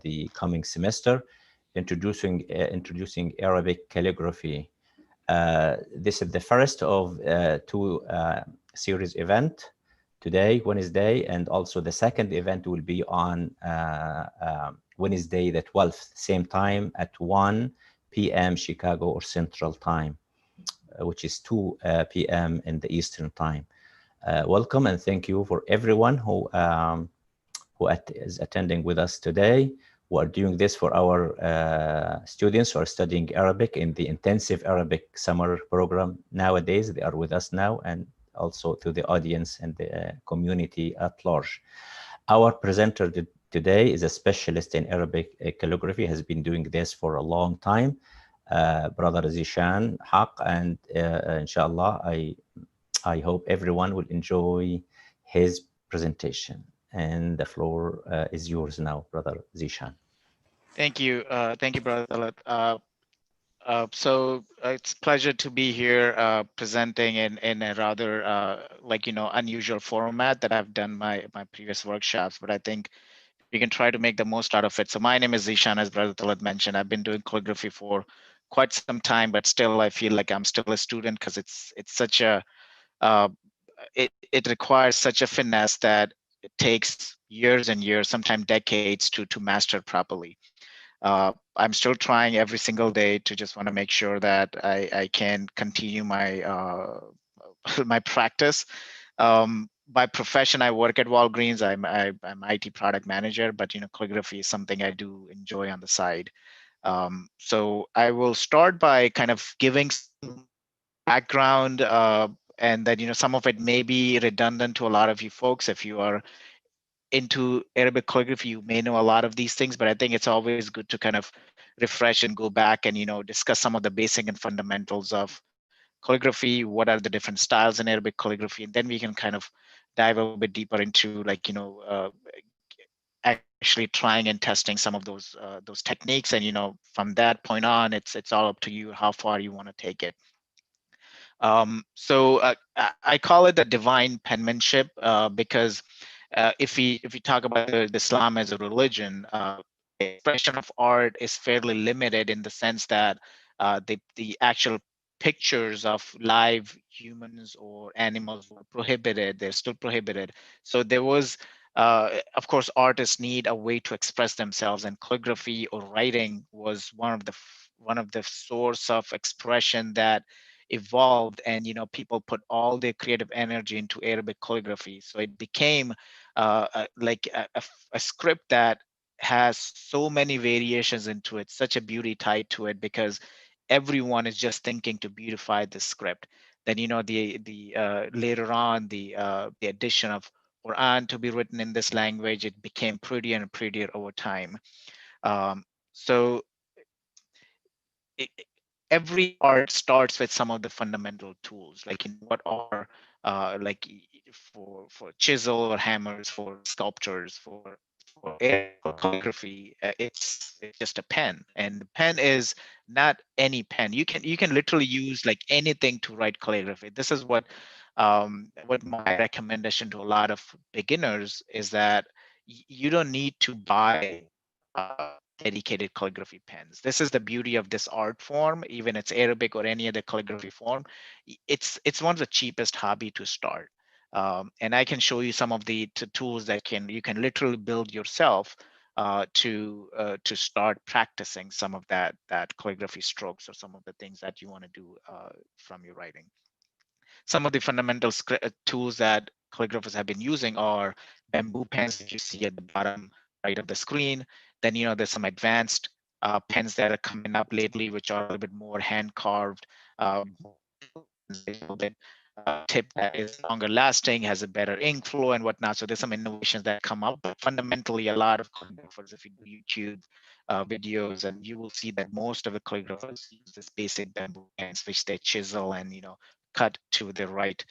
the coming semester, introducing Arabic calligraphy. This is the first of two series event today, Wednesday, and also the second event will be on Wednesday the 12th, same time at 1 p.m. Chicago or Central Time, which is 2 p.m. in the Eastern Time. Welcome and thank you for everyone who is attending with us today. We are doing this for our students who are studying Arabic in the intensive Arabic summer program nowadays. They are with us now, and also to the audience and the community at large. Our presenter today is a specialist in Arabic calligraphy, has been doing this for a long time. Brother Zishan Haq, and inshallah, I hope everyone will enjoy his presentation. And the floor is yours now, Brother Zishan. Thank you, Brother Talat. So it's a pleasure to be here presenting in a rather unusual format that I've done my previous workshops, but I think we can try to make the most out of it. So my name is Zishan, as Brother Talat mentioned. I've been doing calligraphy for quite some time, but still I feel like I'm still a student because it's such a it requires such a finesse that it takes years and years, sometimes decades to master properly. I'm still trying every single day to just want to make sure that I can continue my my practice. By profession, I work at Walgreens. I'm IT product manager, but calligraphy is something I do enjoy on the side. So I will start by kind of giving some background, and that some of it may be redundant to a lot of you folks. If you are into Arabic calligraphy, you may know a lot of these things, but I think it's always good to kind of refresh and go back and discuss some of the basic and fundamentals of calligraphy. What are the different styles in Arabic calligraphy, and then we can kind of dive a little bit deeper into actually trying and testing some of those techniques. And from that point on, it's all up to you how far you want to take it. So I call it the divine penmanship because if we talk about the Islam as a religion, the expression of art is fairly limited in the sense that the actual pictures of live humans or animals were prohibited. They're still prohibited. So there was, of course, artists need a way to express themselves, and calligraphy or writing was one of the source of expression that evolved. And people put all their creative energy into Arabic calligraphy, so it became like a script that has so many variations into it, such a beauty tied to it, because everyone is just thinking to beautify the script. Then the later on the addition of Quran to be written in this language, it became prettier and prettier over time. So it, every art starts with some of the fundamental tools, like what are for chisel or hammers, for sculptures, for Arabic calligraphy, it's just a pen, and the pen is not any pen. You can literally use like anything to write calligraphy. This is what my recommendation to a lot of beginners is, that you don't need to buy dedicated calligraphy pens. This is the beauty of this art form, even it's Arabic or any other calligraphy form. It's one of the cheapest hobby to start. And I can show you some of the tools that you can literally build yourself to start practicing some of that calligraphy strokes, or some of the things that you want to do from your writing. Some of the fundamental tools that calligraphers have been using are bamboo pens that you see at the bottom right of the screen. Then there's some advanced pens that are coming up lately, which are a little bit more hand carved, pens, a little bit tip that is longer lasting, has a better ink flow and whatnot. So there's some innovations that come up. But fundamentally, a lot of calligraphers, if you do YouTube videos, and you will see that most of the calligraphers use this basic bamboo pens, which they chisel and cut to the right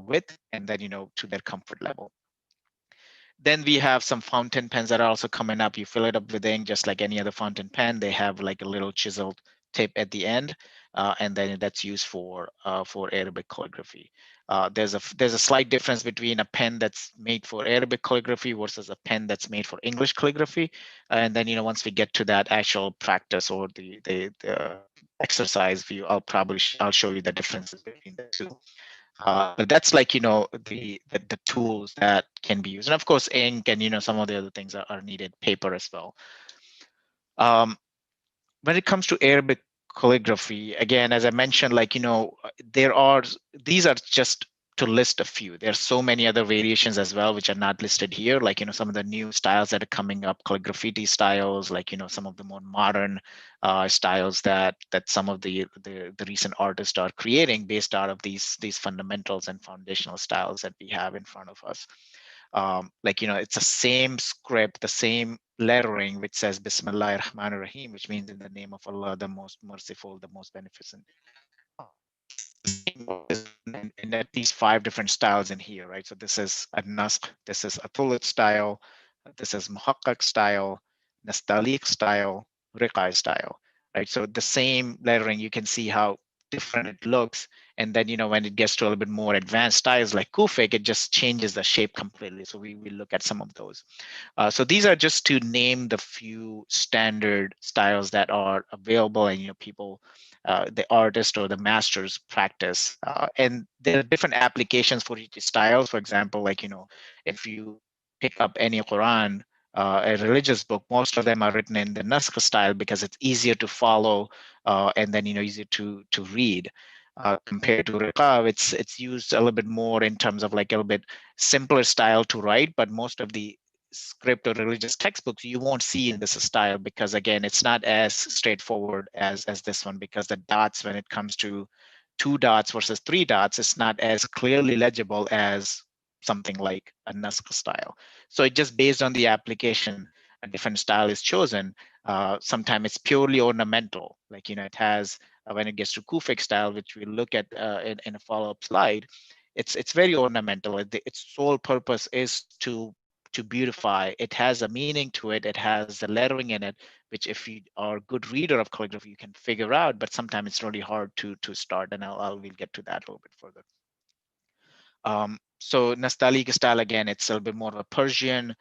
width, and then to their comfort level. Then we have some fountain pens that are also coming up. You fill it up with ink just like any other fountain pen. They have like a little chiseled tip at the end, and then that's used for Arabic calligraphy. There's a slight difference between a pen that's made for Arabic calligraphy versus a pen that's made for English calligraphy. And then once we get to that actual practice or the exercise view, I'll show you the differences between the two. But that's like the tools that can be used, and of course ink and some of the other things are needed, paper as well. Um, when it comes to Arabic calligraphy, again, as I mentioned, there are these are just to list a few. There's so many other variations as well, which are not listed here. Some of the new styles that are coming up, calligraphy styles, some of the more modern styles that some of the recent artists are creating based out of these fundamentals and foundational styles that we have in front of us. It's the same script, the same lettering, which says Bismillah ar-Rahman ar-Rahim, which means in the name of Allah, the most merciful, the most beneficent. And at these 5 different styles in here, right? So this is a Nasq, this is a Tulit style, this is Muhaqqaq style, Nastaliq style, Riqai style, right? So the same lettering, you can see how different it looks. And then, when it gets to a little bit more advanced styles like Kufic, it just changes the shape completely. So we look at some of those. So these are just to name the few standard styles that are available and people, the artist or the masters practice. And there are different applications for each style. For example, if you pick up any Quran, a religious book, most of them are written in the Naskh style because it's easier to follow and then easier to read. Compared to Riqab, it's used a little bit more in terms of like a little bit simpler style to write, but most of the script or religious textbooks you won't see in this style because again it's not as straightforward as this one, because the dots, when it comes to 2 dots versus 3 dots, it's not as clearly legible as something like a Naskh style. So it just based on the application, a different style is chosen. Sometimes it's purely ornamental, it has when it gets to Kufic style, which we'll look at in a follow-up slide. It's very ornamental. Its sole purpose is to beautify. It has a meaning to it. It has the lettering in it, which if you are a good reader of calligraphy, you can figure out, but sometimes it's really hard to start. And we'll get to that a little bit further. So Nastaliq style, again, it's a little bit more of a Persian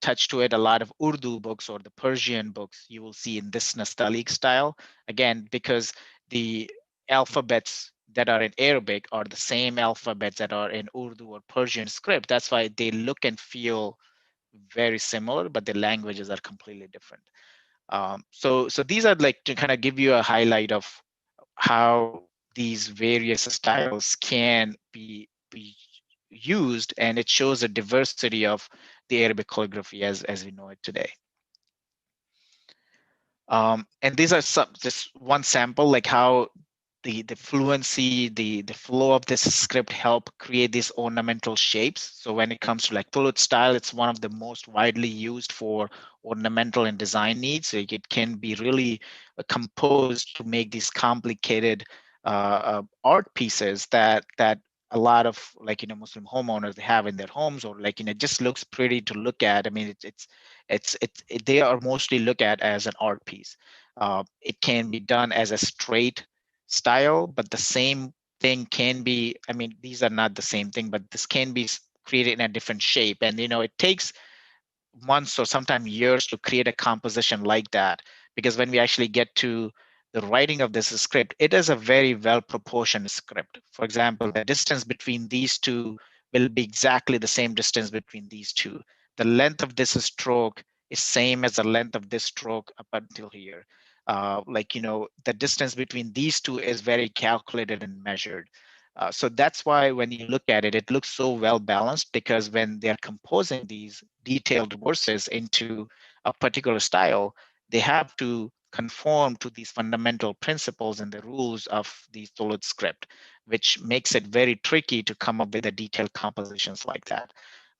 touch to it. A lot of Urdu books or the Persian books you will see in this Nastaliq style. Again, because the alphabets that are in Arabic are the same alphabets that are in Urdu or Persian script. That's why they look and feel very similar, but the languages are completely different. So these are like to kind of give you a highlight of how these various styles can be used, and it shows a diversity of the Arabic calligraphy as we know it today. And these are just one sample, like how the fluency, the flow of this script help create these ornamental shapes. So when it comes to like Tulut style, it's one of the most widely used for ornamental and design needs. So it can be really composed to make these complicated art pieces that a lot of Muslim homeowners they have in their homes, or it just looks pretty to look at. I mean, they are mostly looked at as an art piece. It can be done as a straight style, but the same thing can be, I mean, these are not the same thing, but this can be created in a different shape. And, it takes months or sometimes years to create a composition like that, because when we actually get to the writing of this script, it is a very well proportioned script. For example, the distance between these two will be exactly the same distance between these two. The length of this stroke is same as the length of this stroke up until here. The distance between these two is very calculated and measured. So that's why when you look at it, it looks so well balanced, because when they're composing these detailed verses into a particular style, they have to conform to these fundamental principles and the rules of the solid script, which makes it very tricky to come up with the detailed compositions like that.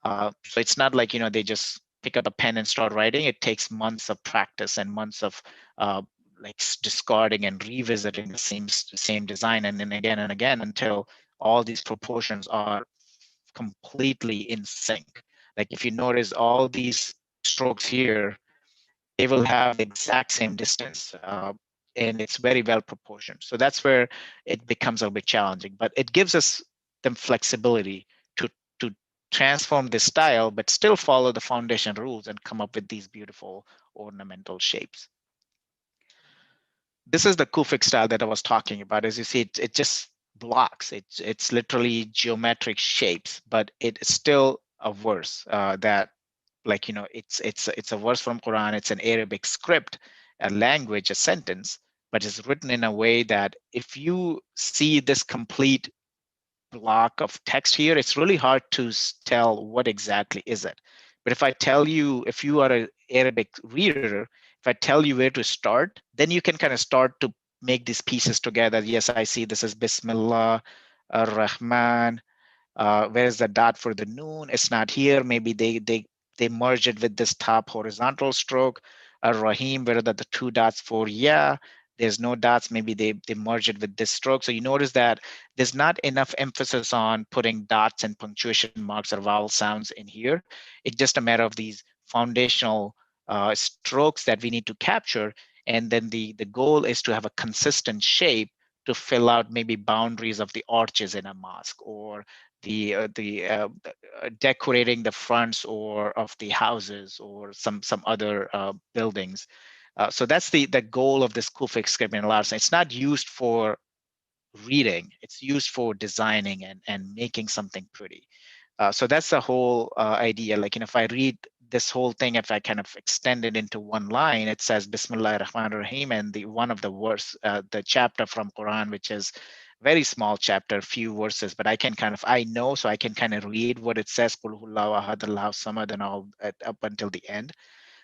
So it's not like, they just pick up a pen and start writing. It takes months of practice and months of discarding and revisiting the same design, and then again and again, until all these proportions are completely in sync. Like if you notice all these strokes here, they will have the exact same distance, and it's very well proportioned. So that's where it becomes a bit challenging, but it gives us them flexibility to transform this style, but still follow the foundation rules and come up with these beautiful ornamental shapes. This is the Kufic style that I was talking about. As you see, it just blocks. It's literally geometric shapes, but it's still a verse that, like, it's a verse from Quran. It's an Arabic script, a language, a sentence, but it's written in a way that if you see this complete block of text here, it's really hard to tell what exactly is it. But if I tell you, if you are an Arabic reader, if I tell you where to start, then you can kind of start to make these pieces together. Yes, I see this is Bismillah ar-Rahman. Where's the dot for the noon? It's not here. Maybe they merge it with this top horizontal stroke. Ar-Rahim, where are the two dots for yeah? There's no dots. Maybe they merge it with this stroke. So you notice that there's not enough emphasis on putting dots and punctuation marks or vowel sounds in here. It's just a matter of these foundational strokes that we need to capture. And then the goal is to have a consistent shape to fill out maybe boundaries of the arches in a mosque, or the decorating the fronts or of the houses or some other buildings. So that's the goal of this Kufic script in a lot of sense. It's not used for reading; it's used for designing and making something pretty. So that's the whole idea. Like, if I read this whole thing, if I kind of extend it into one line, it says Bismillah ar-Rahman ar-Rahim, and the one of the verse, the chapter from Quran, which is very small chapter, few verses, but I know, so I can kind of read what it says, Qul huwallahu ahad, Allahu samad, and all up until the end.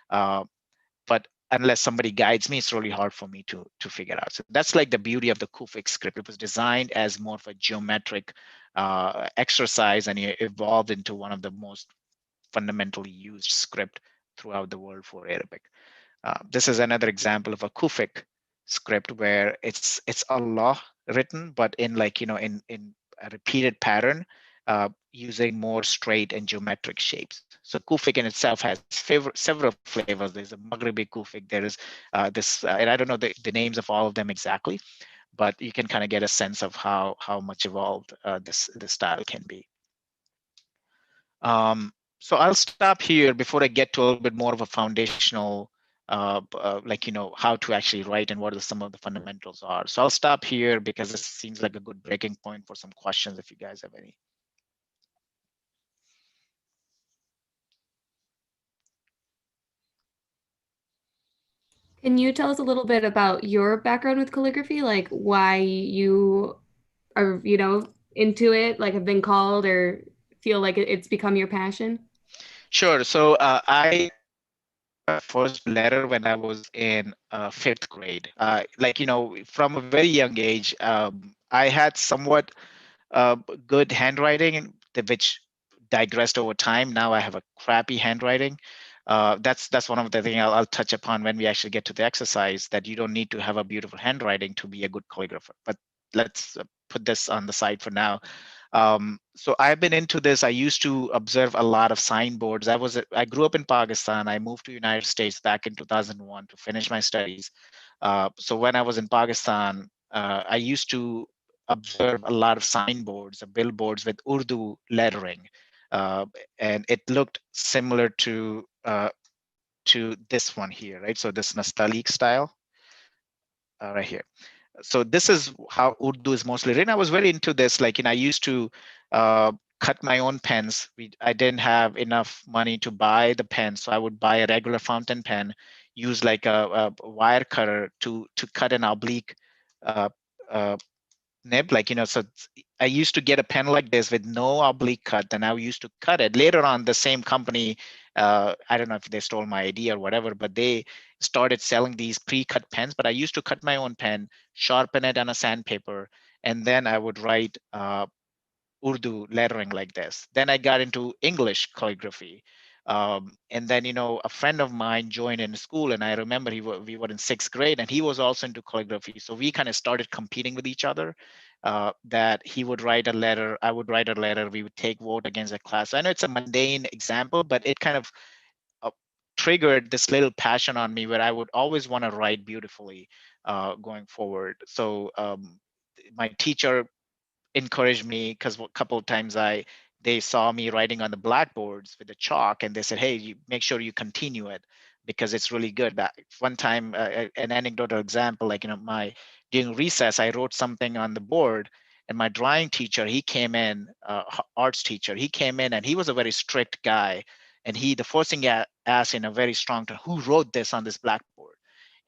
But unless somebody guides me, it's really hard for me to figure out. So that's like the beauty of the Kufic script. It was designed as more of a geometric exercise, and it evolved into one of the most fundamentally used script throughout the world for Arabic. This is another example of a Kufic script where it's Allah written, but in, like, in a repeated pattern, using more straight and geometric shapes. So Kufic in itself has several flavors. There's a Maghribi Kufic. There is this, and I don't know the names of all of them exactly, but you can kind of get a sense of how much evolved this style can be. So I'll stop here before I get to a little bit more of a foundational, like, how to actually write and what are some of the fundamentals are. So I'll stop here because this seems like a good breaking point for some questions if you guys have any. Can you tell us a little bit about your background with calligraphy, like why you are, into it, like have been called or feel like it's become your passion? Sure. So I first letter when I was in fifth grade. Like, from a very young age, I had somewhat good handwriting, which digressed over time. Now I have a crappy handwriting. That's one of the things I'll touch upon when we actually get to the exercise, that you don't need to have a beautiful handwriting to be a good calligrapher. But let's put this on the side for now. So I've been into this. I used to observe a lot of signboards. I grew up in Pakistan. I moved to United States back in 2001 to finish my studies. So when I was in Pakistan, I used to observe a lot of signboards, billboards with Urdu lettering, and it looked similar to this one here, right? So this Nastaliq style right here. So this is how Urdu is mostly written. I was very into this. Like, I used to cut my own pens. I didn't have enough money to buy the pen, so I would buy a regular fountain pen, use like a wire cutter to cut an oblique uh, uh, nib. Like, so I used to get a pen like this with no oblique cut, and I used to cut it. Later on, the same company, I don't know if they stole my idea or whatever, but they started selling these pre-cut pens. But I used to cut my own pen, sharpen it on a sandpaper, and then I would write Urdu lettering like this. Then I got into English calligraphy. And then, a friend of mine joined in school, and I remember we were in sixth grade, and he was also into calligraphy. So we kind of started competing with each other. That he would write a letter, I would write a letter. We would take vote against the class. I know it's a mundane example, but it kind of uh, triggered this little passion on me where I would always want to write beautifully going forward. So my teacher encouraged me because a couple of times they saw me writing on the blackboards with the chalk, and they said, "Hey, you make sure you continue it because it's really good." That one time, an anecdotal example, like my during recess, I wrote something on the board, and my drawing teacher, he came in, arts teacher, he came in, and he was a very strict guy, and the first thing he asked in a very strong tone, "Who wrote this on this blackboard?"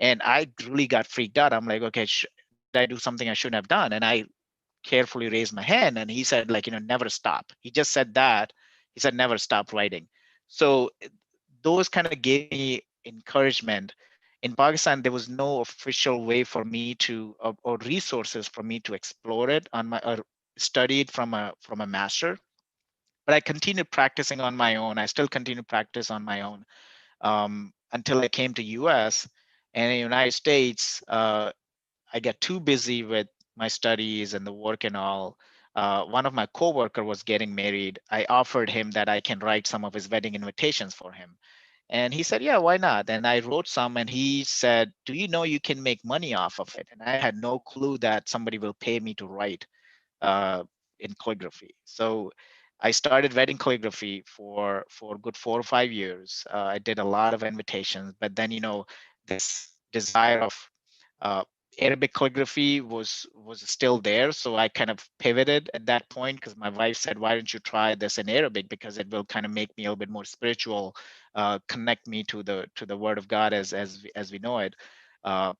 And I really got freaked out. I'm like, okay, did I do something I shouldn't have done? And I carefully raised my hand, and he said, like, never stop. He just said that. He said, never stop writing. So those kind of gave me encouragement. In Pakistan, there was no official way for me to, or resources for me to explore it on my, or study it from a master. But I continued practicing on my own. I still continue to practice on my own until I came to US. And in the United States, I got too busy with my studies and the work and all. One of my coworker was getting married. I offered him that I can write some of his wedding invitations for him. And he said, yeah, why not? And I wrote some, and he said, do you know you can make money off of it? And I had no clue that somebody will pay me to write uh, in calligraphy. So I started writing calligraphy for a good 4 or 5 years. I did a lot of invitations, but then this desire of uh, Arabic calligraphy was still there. So I kind of pivoted at that point because my wife said, "Why don't you try this in Arabic? Because it will kind of make me a little bit more spiritual, connect me to the Word of God as we know it."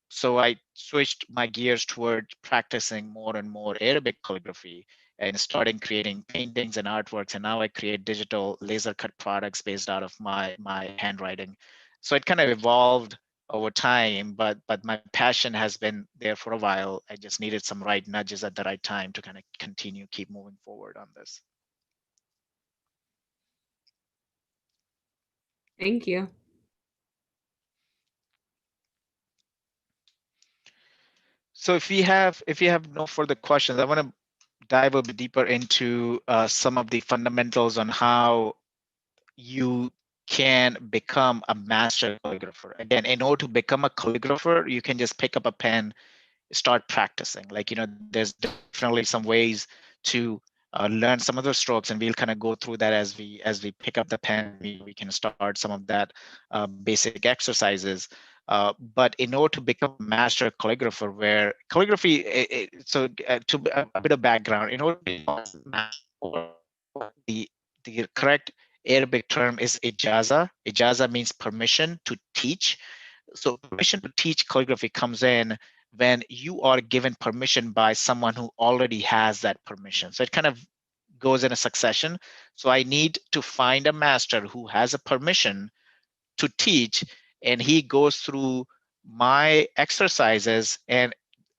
So I switched my gears toward practicing more and more Arabic calligraphy and starting creating paintings and artworks. And now I create digital laser cut products based out of my handwriting. So it kind of evolved over time, but my passion has been there for a while. I just needed some right nudges at the right time to kind of keep moving forward on this. Thank you. So if you have no further questions, I want to dive a bit deeper into some of the fundamentals on how you can become a master calligrapher. Again, in order to become a calligrapher, you can just pick up a pen, start practicing. Like, there's definitely some ways to learn some of the strokes, and we'll kind of go through that as we pick up the pen. We can start some of that basic exercises. But in order to become a master calligrapher, where calligraphy, to a bit of background, in order to become a master, the the correct Arabic term is ijaza. Ijaza means permission to teach. So permission to teach calligraphy comes in when you are given permission by someone who already has that permission. So it kind of goes in a succession. So I need to find a master who has a permission to teach, and he goes through my exercises, and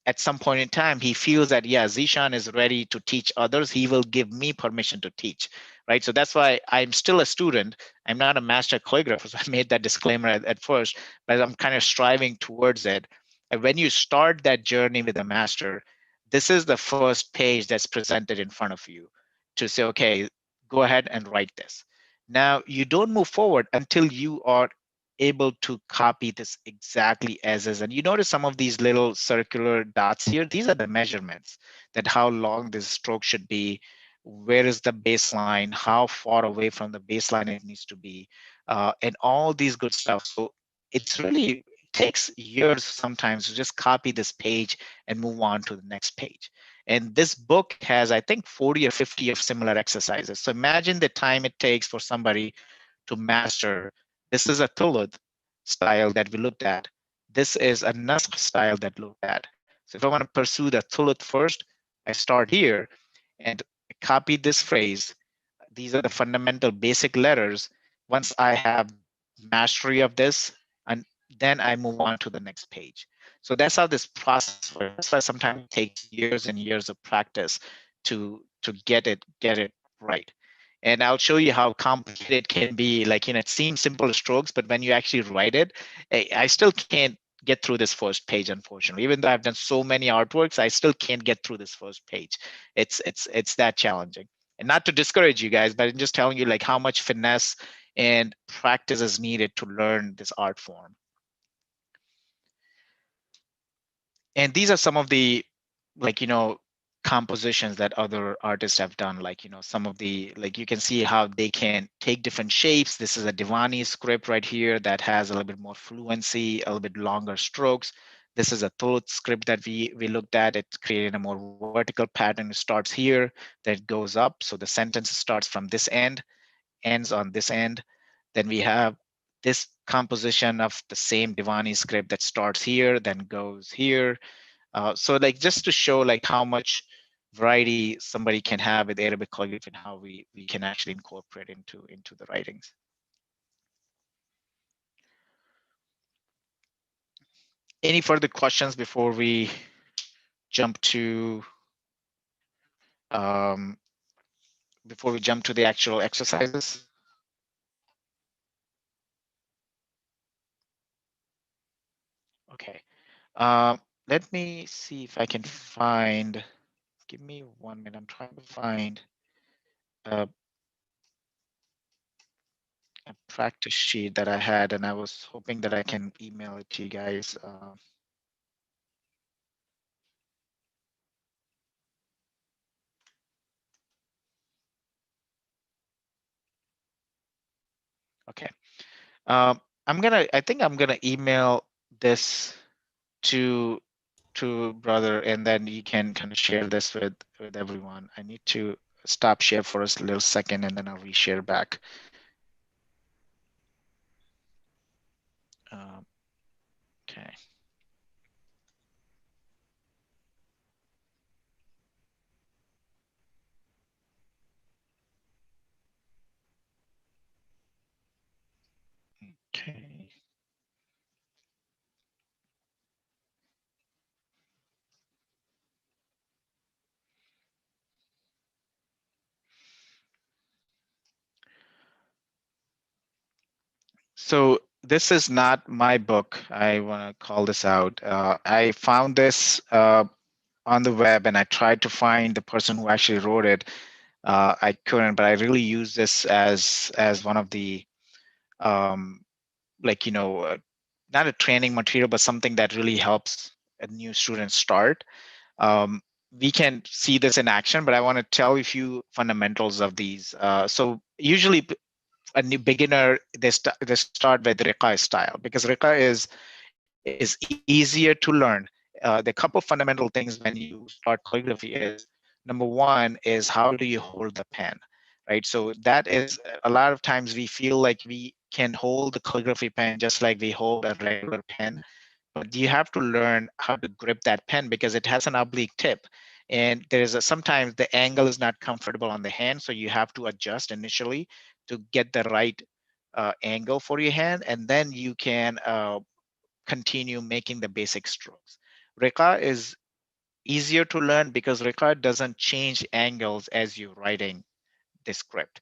at some point in time he feels that, yeah, Zishan is ready to teach others, he will give me permission to teach, right? So that's why I'm still a student. I'm not a master calligrapher, so I made that disclaimer at first, but I'm kind of striving towards it. And when you start that journey with a master, this is the first page that's presented in front of you to say, okay, go ahead and write this. Now, you don't move forward until you are able to copy this exactly as is. And you notice some of these little circular dots here, these are the measurements that how long this stroke should be, where is the baseline, how far away from the baseline it needs to be, and all these good stuff. So it's really, it takes years sometimes to just copy this page and move on to the next page. And this book has, I think, 40 or 50 of similar exercises. So imagine the time it takes for somebody to master. This is a thuluth style that we looked at. This is a Nasq style that looked at. So if I want to pursue the thuluth first, I start here and copy this phrase. These are the fundamental basic letters. Once I have mastery of this, and then I move on to the next page. So that's how this process works. That's why sometimes it takes years and years of practice to get it right. And I'll show you how complicated it can be. Like, it seems simple strokes, but when you actually write it, I still can't get through this first page, unfortunately. Even though I've done so many artworks, I still can't get through this first page. It's that challenging. And not to discourage you guys, but I'm just telling you like how much finesse and practice is needed to learn this art form. And these are some of the, like, compositions that other artists have done, like, some of the, like, you can see how they can take different shapes. This is a Divani script right here that has a little bit more fluency, a little bit longer strokes. This is a Thoth script that we looked at. It created a more vertical pattern. It starts here, that goes up. So the sentence starts from this end, ends on this end. Then we have this composition of the same Divani script that starts here, then goes here. So like, just to show like how much variety somebody can have with Arabic calligraphy and how we can actually incorporate into the writings. Any further questions before we jump to um, the actual exercises? Okay. Let me see if I can find. Give me 1 minute. I'm trying to find a practice sheet that I had, and I was hoping that I can email it to you guys. Okay. I think I'm gonna email this to brother, and then you can kind of share this with everyone. I need to stop share for a little second, and then I'll reshare back. Okay. Okay. So this is not my book. I want to call this out. I found this on the web, and I tried to find the person who actually wrote it. I couldn't, but I really use this as one of the like, not a training material, but something that really helps a new student start. We can see this in action, but I want to tell you a few fundamentals of these. So usually a new beginner, they start with Riqa style, because Riqa is easier to learn. The couple fundamental things when you start calligraphy is, number one is, how do you hold the pen, right? So that is, a lot of times we feel like we can hold the calligraphy pen just like we hold a regular pen, but you have to learn how to grip that pen because it has an oblique tip. And sometimes the angle is not comfortable on the hand, so you have to adjust initially to get the right angle for your hand, and then you can continue making the basic strokes. Riqa is easier to learn because Riqa doesn't change angles as you're writing the script.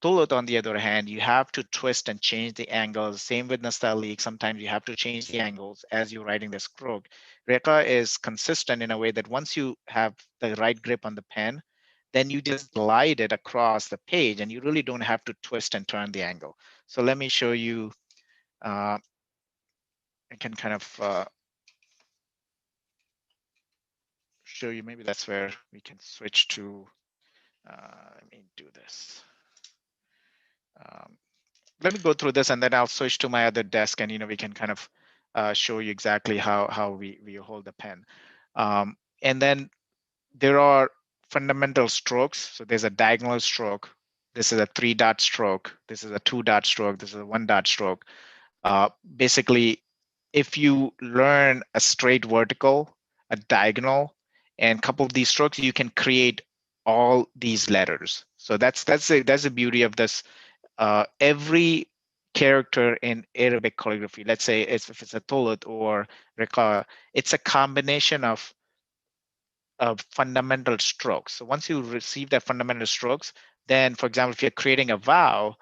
Tulot, on the other hand, you have to twist and change the angles. Same with Nastaliq. Sometimes you have to change the angles as you're writing the stroke. Riqa is consistent in a way that once you have the right grip on the pen, then you just glide it across the page and you really don't have to twist and turn the angle. So let me show you. I can kind of show you. Maybe that's where we can switch to. Let me do this. Um, Let me go through this, and then I'll switch to my other desk, and we can kind of show you exactly how we hold the pen. And then there are fundamental strokes. So there's a diagonal stroke. This is a 3-dot stroke. This is a 2-dot stroke. This is a 1-dot stroke. Basically, if you learn a straight vertical, a diagonal, and a couple of these strokes, you can create all these letters. So that's the beauty of this. Every character in Arabic calligraphy, let's say if it's a Tolut or Riqa, it's a combination of fundamental strokes. So once you receive that fundamental strokes, then, for example, if you're creating a vowel,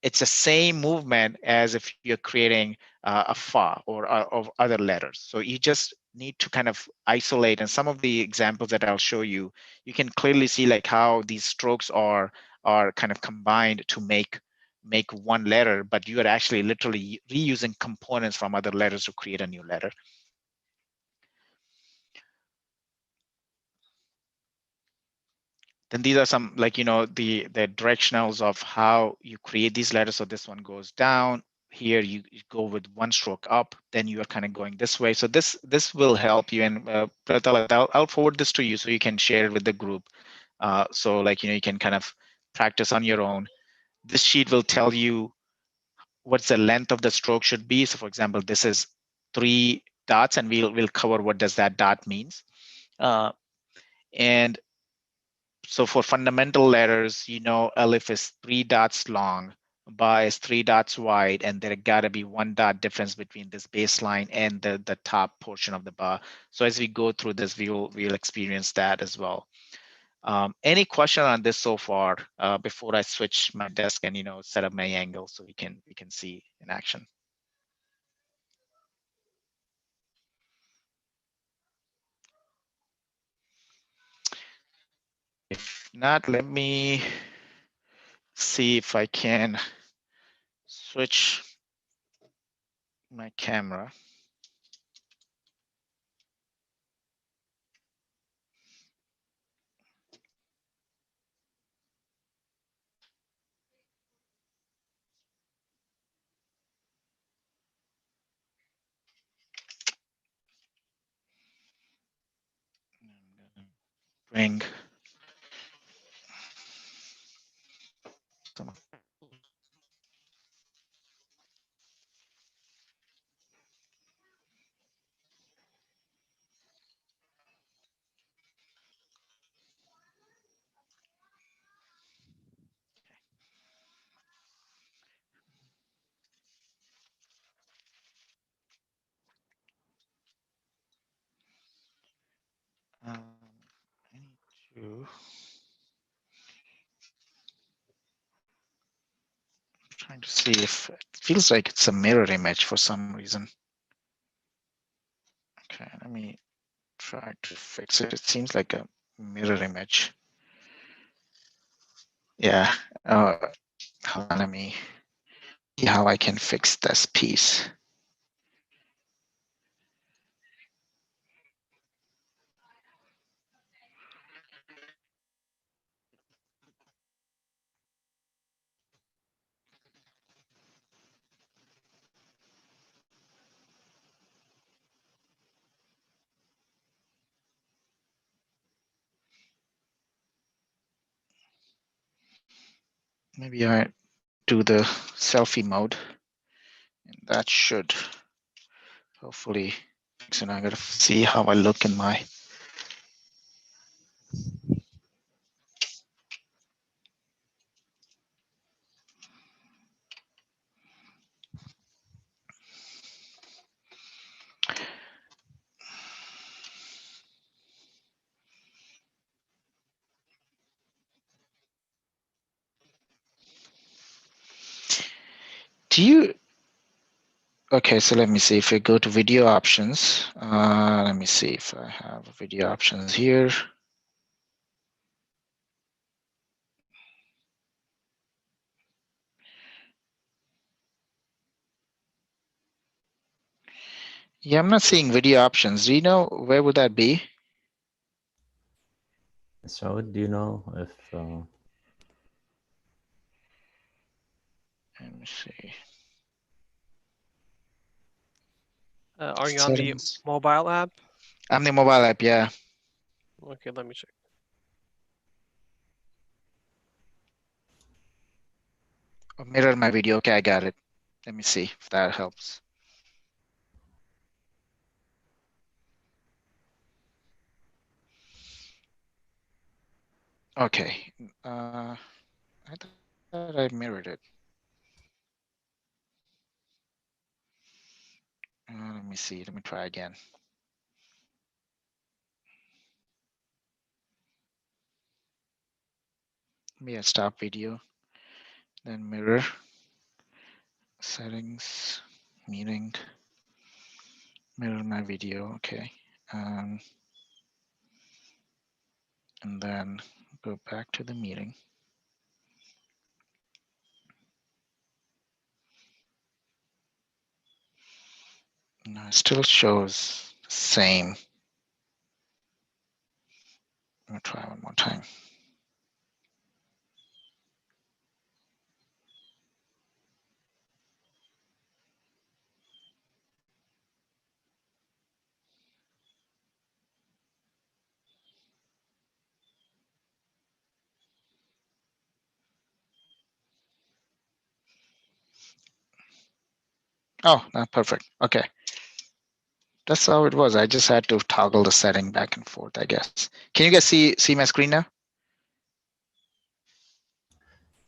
it's the same movement as if you're creating a fa or of other letters. So you just need to kind of isolate. And some of the examples that I'll show you, you can clearly see like how these strokes are kind of combined to make one letter, but you are actually literally reusing components from other letters to create a new letter. Then these are some, like, the directionals of how you create these letters. So this one goes down. Here you go with one stroke up, then you are kind of going this way. So this will help you. And Pratala, I'll forward this to you so you can share it with the group. So like, you can kind of practice on your own. This sheet will tell you what's the length of the stroke should be. So for example, this is 3 dots, and we'll cover what does that dot means. And so for fundamental letters, Aleph is 3 dots long, Ba is 3 dots wide, and there gotta be 1 dot difference between this baseline and the top portion of the Ba. So as we go through this, we'll experience that as well. Any question on this so far before I switch my desk and set up my angle so we can see in action? If not, let me see if I can switch my camera. Bring some. I need to. I'm trying to see if it feels like it's a mirror image for some reason. Okay, let me try to fix it. It seems like a mirror image. Yeah. Hold on, let me see how I can fix this piece. Maybe I do the selfie mode, and that should hopefully fix it. I gotta see how I look in my. Do you? Okay, so let me see if I go to video options. Let me see if I have video options here. Yeah, I'm not seeing video options. Do you know where would that be? So do you know if Let me see. Are you on the Settings. mobile app? I'm the mobile app, yeah. Okay, let me check. Oh, mirror my video. Okay, I got it. Let me see if that helps. Okay. I thought I mirrored it. Let me see. Let me try again. Maybe I stop video, then mirror, settings, meeting, mirror my video. Okay. And then go back to the meeting. No, it still shows the same. I'm gonna try one more time. Oh, perfect. Okay. That's how it was. I just had to toggle the setting back and forth, I guess. Can you guys see my screen now?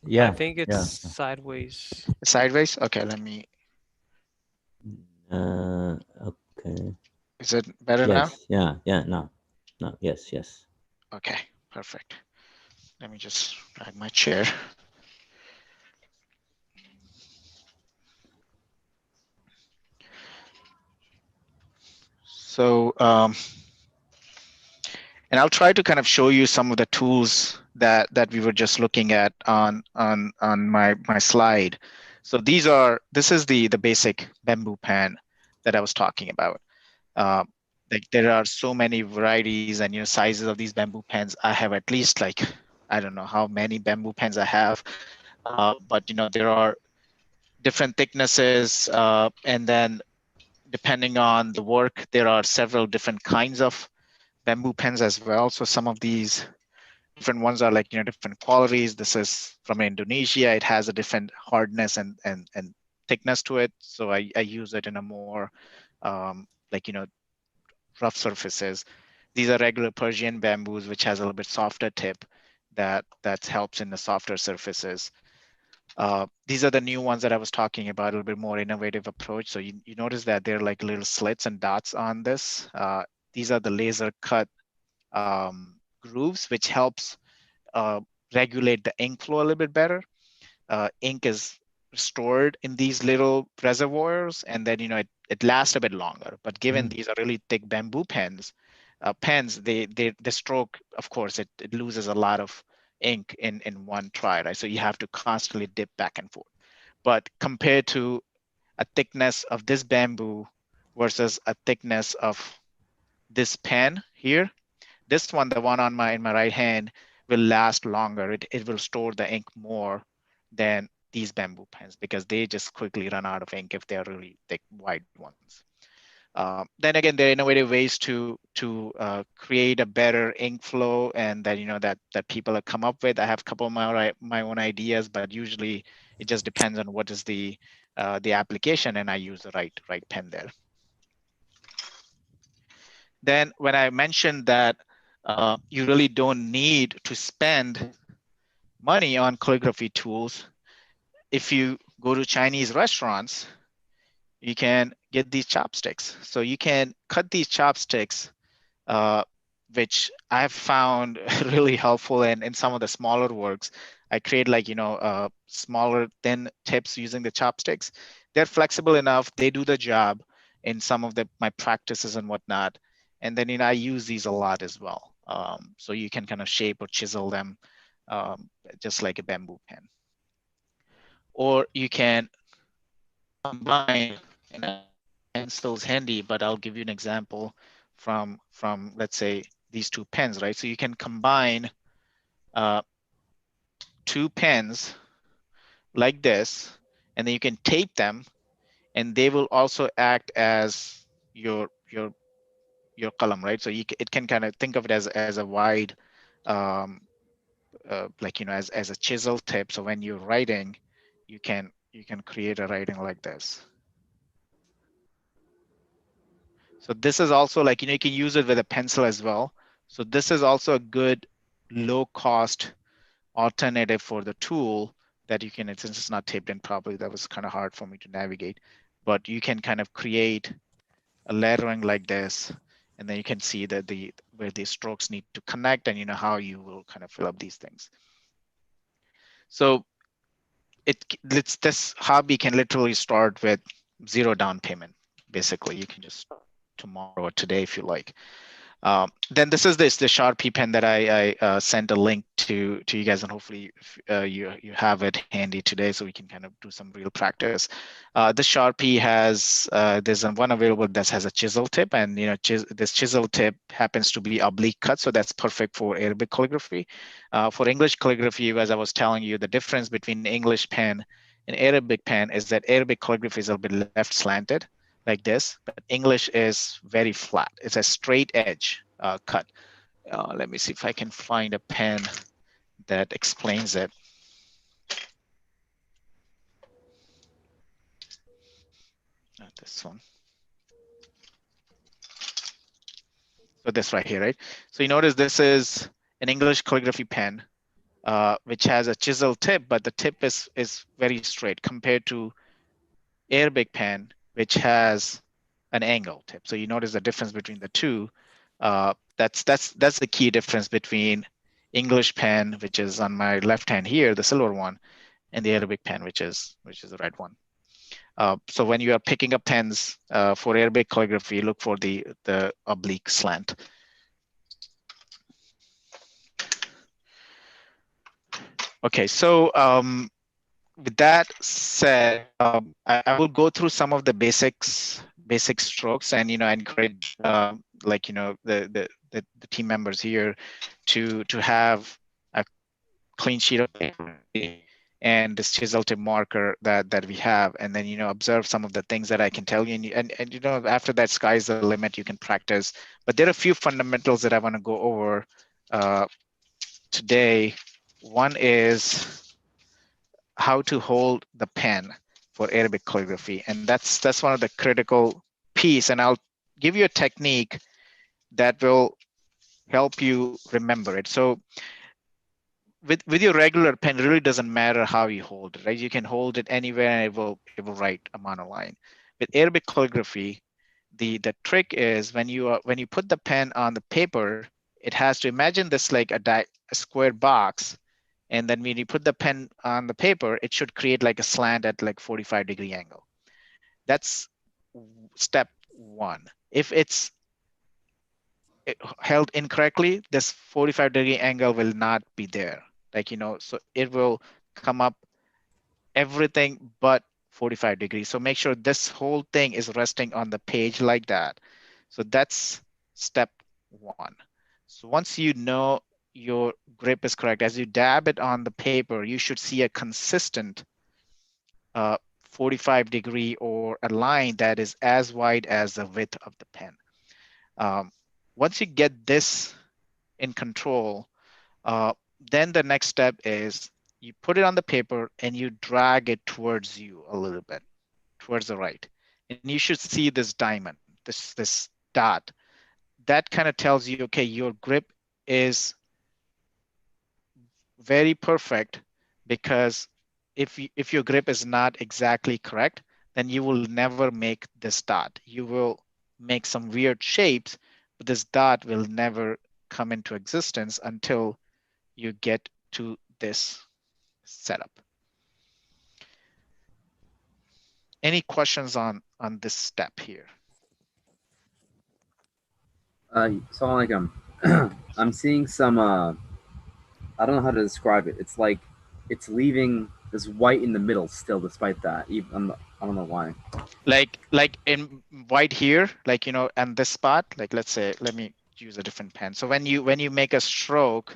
Yeah. I think it's Yeah. sideways. Sideways? Okay, let me. Okay. Is it better now? Yes. Yeah. Yeah. No. No. Yes. Yes. Okay, perfect. Let me just drag my chair. So, and I'll try to kind of show you some of the tools that we were just looking at on my slide. So this is the basic bamboo pen that I was talking about. Like there are so many varieties and sizes of these bamboo pens. I have at least like I don't know how many bamboo pens I have, but there are different thicknesses, and then depending on the work, there are several different kinds of bamboo pens as well. So some of these different ones are like different qualities. This is from Indonesia. It has a different hardness and thickness to it. So I use it in a more like rough surfaces. These are regular Persian bamboos, which has a little bit softer tip that helps in the softer surfaces. These are the new ones that I was talking about, a little bit more innovative approach. So you notice that there are like little slits and dots on this. These are the laser cut grooves, which helps regulate the ink flow a little bit better. Ink is stored in these little reservoirs, and then it lasts a bit longer. But given these are really thick bamboo pens, the stroke, of course, it loses a lot of ink in one try, right? So you have to constantly dip back and forth. But compared to a thickness of this bamboo versus a thickness of this pen here, this one, the one on in my right hand, will last longer. It will store the ink more than these bamboo pens because they just quickly run out of ink if they're really thick, wide ones. Then again, there are innovative ways to create a better ink flow, and that that people have come up with. I have a couple of my own ideas, but usually it just depends on what is the application, and I use the right pen there. Then when I mentioned that you really don't need to spend money on calligraphy tools, if you go to Chinese restaurants, you can get these chopsticks. So you can cut these chopsticks, which I've found really helpful in some of the smaller works. I create like, smaller thin tips using the chopsticks. They're flexible enough. They do the job in some of my practices and whatnot. And then, I use these a lot as well. So you can kind of shape or chisel them just like a bamboo pen. Or you can combine, and pencil's handy, but I'll give you an example from let's say these two pens, right? So you can combine two pens like this, and then you can tape them, and they will also act as your column, right? So it can kind of think of it as a wide, like as a chisel tip. So when you're writing, you can create a writing like this. So this is also like, you can use it with a pencil as well. So this is also a good low cost alternative for the tool that you can, since it's not taped in properly, that was kind of hard for me to navigate, but you can kind of create a lettering like this, and then you can see that where the strokes need to connect, and how you will kind of fill up these things. So this hobby can literally start with 0 down payment. Basically, you can just tomorrow or today if you like. Then this is the Sharpie pen that I sent a link to you guys, and hopefully you have it handy today so we can kind of do some real practice. This Sharpie has there's one available that has a chisel tip, and this chisel tip happens to be oblique cut, so that's perfect for Arabic calligraphy. For English calligraphy, as I was telling you, the difference between English pen and Arabic pen is that Arabic calligraphy is a little bit left slanted like this, but English is very flat. It's a straight edge cut. Let me see if I can find a pen that explains it. this one. So this right here, right? So you notice this is an English calligraphy pen, which has a chisel tip, but the tip is very straight compared to Arabic pen, which has an angle tip. So you notice the difference between the two. That's the key difference between English pen, which is on my left hand here, the silver one, and the Arabic pen, which is the red one. So when you are picking up pens for Arabic calligraphy, look for the oblique slant. Okay, so with that said, I will go through some of the basic strokes, and I encourage the team members here to have a clean sheet of paper and this chisel tip marker that we have, and then observe some of the things that I can tell you, and after that, sky's the limit. You can practice, but there are a few fundamentals that I want to go over today. One is how to hold the pen for Arabic calligraphy, and that's one of the critical piece. And I'll give you a technique that will help you remember it. So with your regular pen, it really doesn't matter how you hold it, right? You can hold it anywhere and it will write a monoline. With Arabic calligraphy, the trick is when you put the pen on the paper, it has to imagine this like a square box. And then when you put the pen on the paper, it should create like a slant at like 45-degree angle. That's step one. If it's held incorrectly, this 45-degree angle will not be there. So it will come up everything but 45 degrees. So make sure this whole thing is resting on the page like that. So that's step one. So once you know your grip is correct, as you dab it on the paper, you should see a consistent 45-degree or a line that is as wide as the width of the pen. Once you get this in control, then the next step is you put it on the paper and you drag it towards you a little bit, towards the right. And you should see this diamond, this dot. That kind of tells you, okay, your grip is very perfect, because if your grip is not exactly correct, then you will never make this dot. You will make some weird shapes, but this dot will never come into existence until you get to this setup. Any questions on this step here? So like I'm seeing some I don't know how to describe it. It's like it's leaving this white in the middle still, despite that. Even I don't know why. Like in white here, and this spot. Like let's say, let me use a different pen. So when you make a stroke,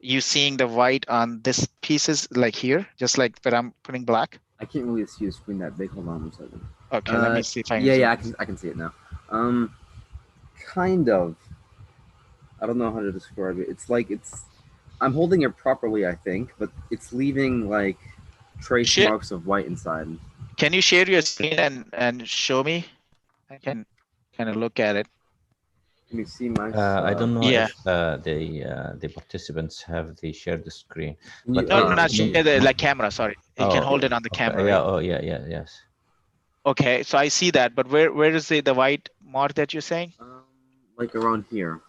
you seeing the white on this pieces like here, just like where I'm putting black. I can't really see your screen that big. Hold on a second. Okay, let me see if I can. Yeah, I can see it now. Kind of. I don't know how to describe it. It's like I'm holding it properly, I think, but it's leaving like trace marks of white inside. Can you share your screen and show me? I can kind of look at it. Can you see my? I don't know Yeah. if the participants have the shared screen. But, no, not share the camera. Sorry, you can hold it on the camera. Yeah. Right? Oh, yeah. Yes. Okay, so I see that, but where is the white mark that you're saying? Like around here.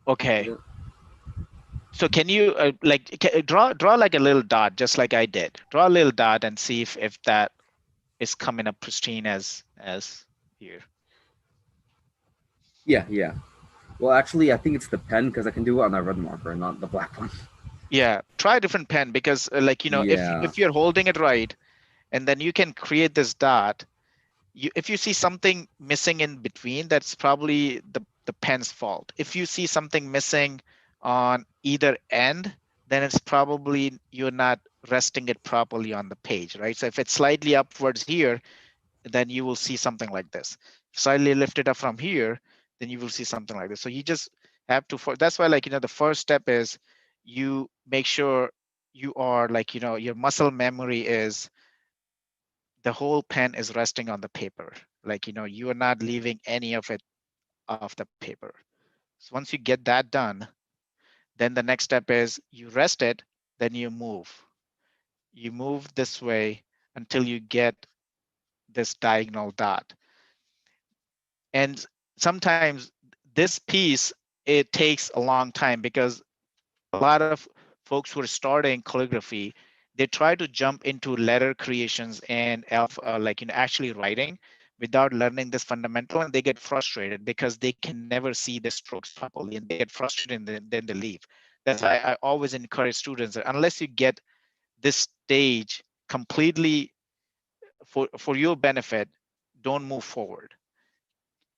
Okay. Yeah. So can you draw like a little dot, just like I did? Draw a little dot and see if that is coming up pristine as here. Yeah. Well, actually, I think it's the pen, because I can do it on the red marker, not the black one. Yeah, try a different pen, because if you're holding it right, and then you can create this dot. If you see something missing in between, that's probably the pen's fault. If you see something missing on either end, then it's probably you're not resting it properly on the page, right? So if it's slightly upwards here, then you will see something like this. Slightly lift it up from here, then you will see something like this. So you just have to, that's why the first step is you make sure you are your muscle memory is the whole pen is resting on the paper. Like, you are not leaving any of it off the paper. So once you get that done, then the next step is you rest it, then you move. You move this way until you get this diagonal dot. And sometimes this piece, it takes a long time because a lot of folks who are starting calligraphy, they try to jump into letter creations and actually writing without learning this fundamental, and they get frustrated because they can never see the strokes properly and they get frustrated and then they leave. That's why I always encourage students that unless you get this stage completely for your benefit, don't move forward.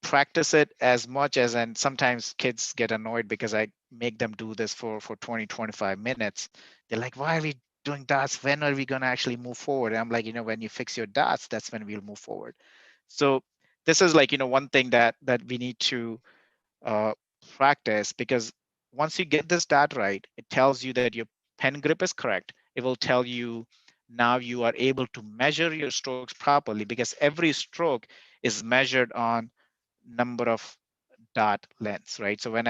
Practice it as much as, and sometimes kids get annoyed because I make them do this for 20, 25 minutes. They're like, why are we doing dots? When are we going to actually move forward? And I'm like, when you fix your dots, that's when we'll move forward. So this is like, one thing that we need to uh, practice, because once you get this dot right, it tells you that your pen grip is correct. It will tell you now you are able to measure your strokes properly, because every stroke is measured on number of dot lengths, right? So when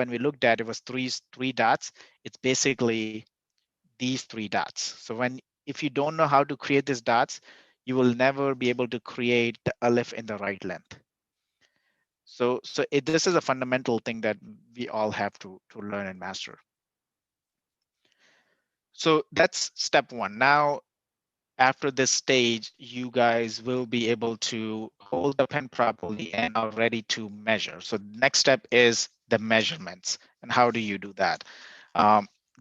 we looked at it was three dots, it's basically these three dots. So if you don't know how to create these dots, you will never be able to create the aleph in the right length. So this is a fundamental thing that we all have to learn and master. So that's step one. Now, after this stage, you guys will be able to hold the pen properly and are ready to measure. So the next step is the measurements. And how do you do that?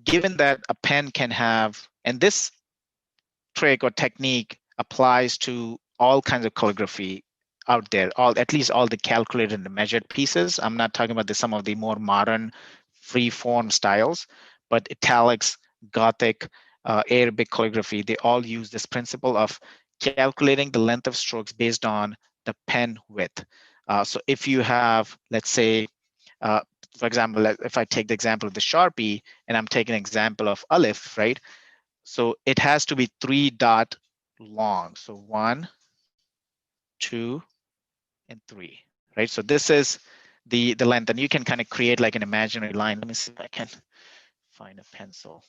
Given that a pen can have, and this trick or technique applies to all kinds of calligraphy out there, at least all the calculated and the measured pieces. I'm not talking about some of the more modern free form styles, but italics, Gothic, Arabic calligraphy, they all use this principle of calculating the length of strokes based on the pen width. So if you have, let's say, for example, if I take the example of the Sharpie and I'm taking an example of Aleph, right? So it has to be 3 dot long. So 1, 2, and 3, right? So this is the length, and you can kind of create like an imaginary line. Let me see if I can find a pencil.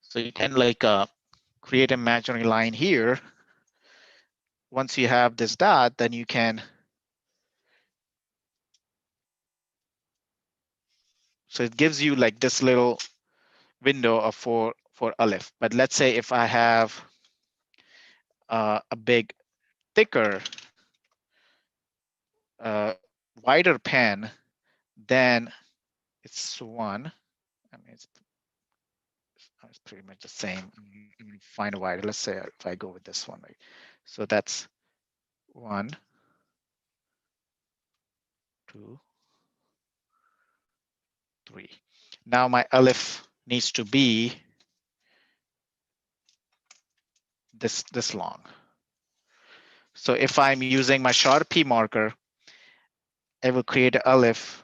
So you can like create an imaginary line here. Once you have this dot, then you can. So it gives you like this little window of for Aleph. But let's say if I have a big, thicker, wider pen, then it's 1. I mean, it's pretty much the same. I'm gonna find a wider. Let's say if I go with this one, right? So that's 1, 2, 3. Now my aleph needs to be this long. So if I'm using my Sharpie marker, I will create an aleph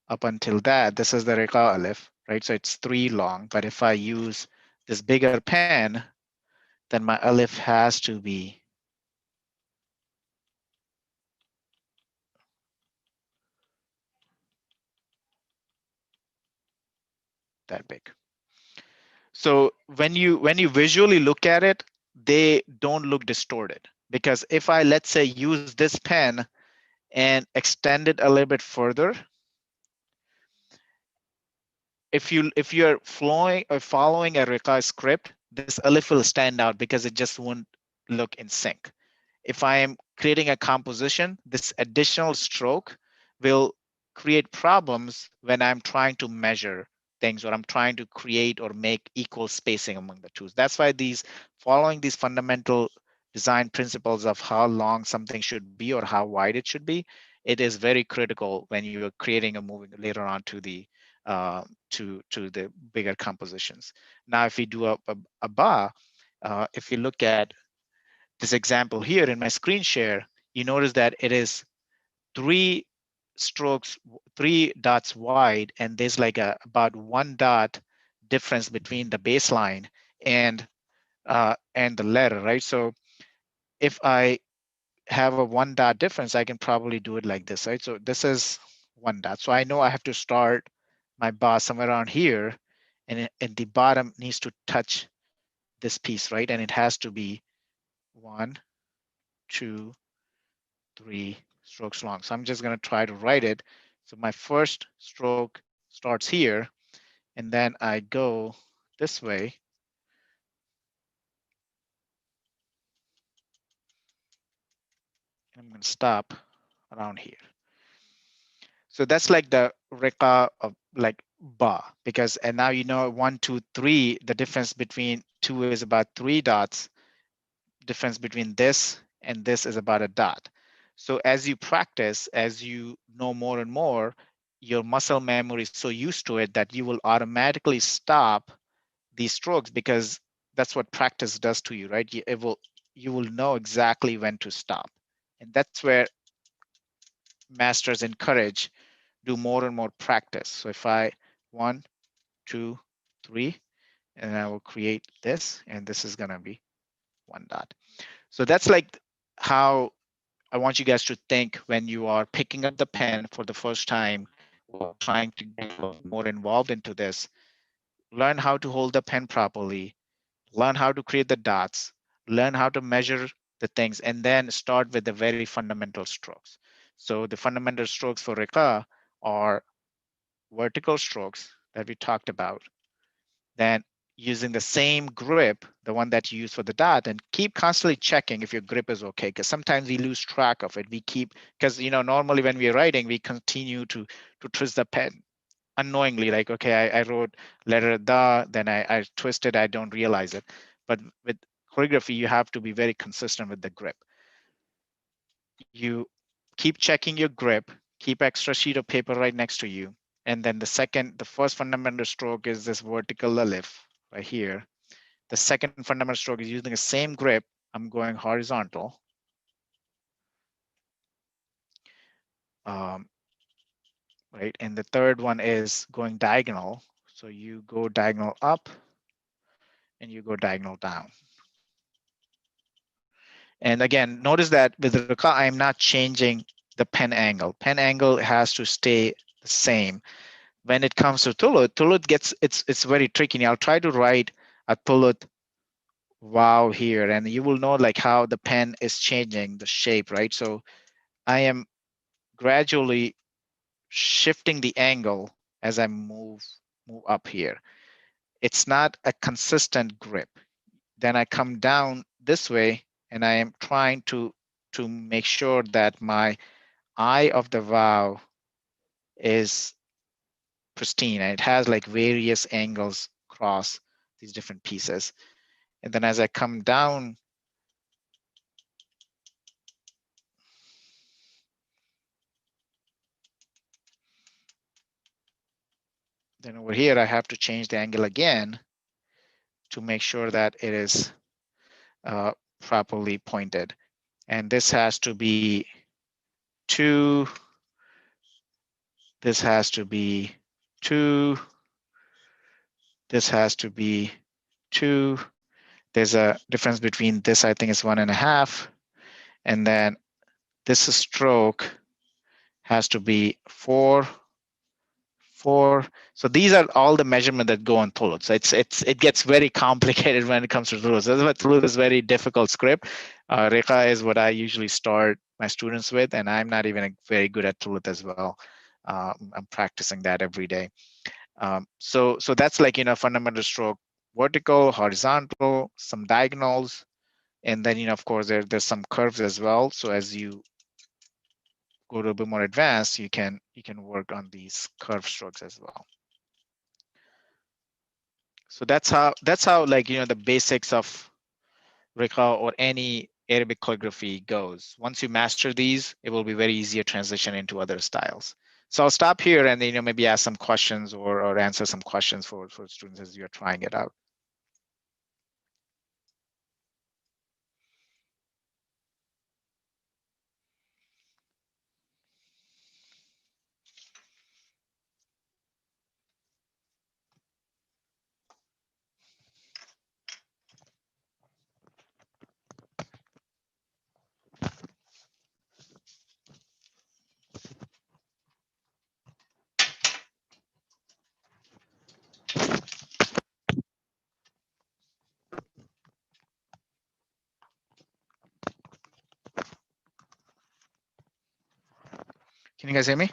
up until that. This is the Riqa aleph, right? So it's 3 long. But if I use this bigger pen, then my aleph has to be that big. So when you visually look at it, they don't look distorted, because if I, let's say, use this pen and extend it a little bit further, if you're following a Riqa script, this aleph will stand out because it just won't look in sync. If I am creating a composition, this additional stroke will create problems when I'm trying to measure things, or I'm trying to create or make equal spacing among the two. That's why following these fundamental design principles of how long something should be or how wide it should be, it is very critical when you're creating a moving later on to the bigger compositions. Now, if we do a bar, if you look at this example here in my screen share, you notice that it is 3 strokes, 3 dots wide, and there's like about 1 dot difference between the baseline and the letter, right? So if I have a 1 dot difference, I can probably do it like this, right? So this is 1 dot. So I know I have to start my bar somewhere around here, and the bottom needs to touch this piece, right? And it has to be 1, 2, 3 strokes long. So I'm just going to try to write it. So my first stroke starts here, and then I go this way. I'm going to stop around here. So that's like the reka of like ba, because and now you know 1, 2, 3. The difference between 2 is about 3 dots. Difference between this and this is about a dot. So as you practice, as you know more and more, your muscle memory is so used to it that you will automatically stop these strokes, because that's what practice does to you, right? You will know exactly when to stop. And that's where masters encourage do more and more practice. So if I 1, 2, 3, and I will create this, and this is gonna be 1 dot. So that's like how I want you guys to think when you are picking up the pen for the first time or trying to get more involved into this. Learn how to hold the pen properly, learn how to create the dots, learn how to measure the things, and then start with the very fundamental strokes. So the fundamental strokes for Reka are vertical strokes that we talked about, then using the same grip, the one that you use for the dot, and keep constantly checking if your grip is okay, because sometimes we lose track of it. We keep, because normally when we're writing, we continue to twist the pen unknowingly, like, okay, I wrote letter the, then I twist it, I don't realize it. But with calligraphy, you have to be very consistent with the grip. You keep checking your grip, keep extra sheet of paper right next to you. And then the first fundamental stroke is this vertical alif right here. The second fundamental stroke is using the same grip. I'm going horizontal. Right, and the third one is going diagonal. So you go diagonal up and you go diagonal down. And again, notice that with Rika, I am not changing the pen angle. Pen angle has to stay the same. When it comes to Tulut gets, it's very tricky. I'll try to write a Tulut wow here, and you will know like how the pen is changing the shape, right? So I am gradually shifting the angle as I move up here. It's not a consistent grip. Then I come down this way, and I am trying to make sure that my eye of the vow is pristine, and it has like various angles across these different pieces. And then as I come down, then over here, I have to change the angle again to make sure that it is properly pointed. And this has to be 2. This has to be 2. This has to be 2. There's a difference between this, I think is 1.5. And then this stroke has to be 4. 4. So these are all the measurements that go on Tulut. So it gets very complicated when it comes to Tulut. So that's why Tulut is very difficult script. Rekha is what I usually start my students with, and I'm not even very good at Tulut as well. I'm practicing that every day. So that's like fundamental stroke, vertical, horizontal, some diagonals, and then of course there's some curves as well. So as you go to a bit more advanced, you can work on these curve strokes as well. So that's how like the basics of Rika or any Arabic calligraphy goes. Once you master these, it will be very easy to transition into other styles. So I'll stop here and then maybe ask some questions or answer some questions for students as you're trying it out. Can you guys hear me?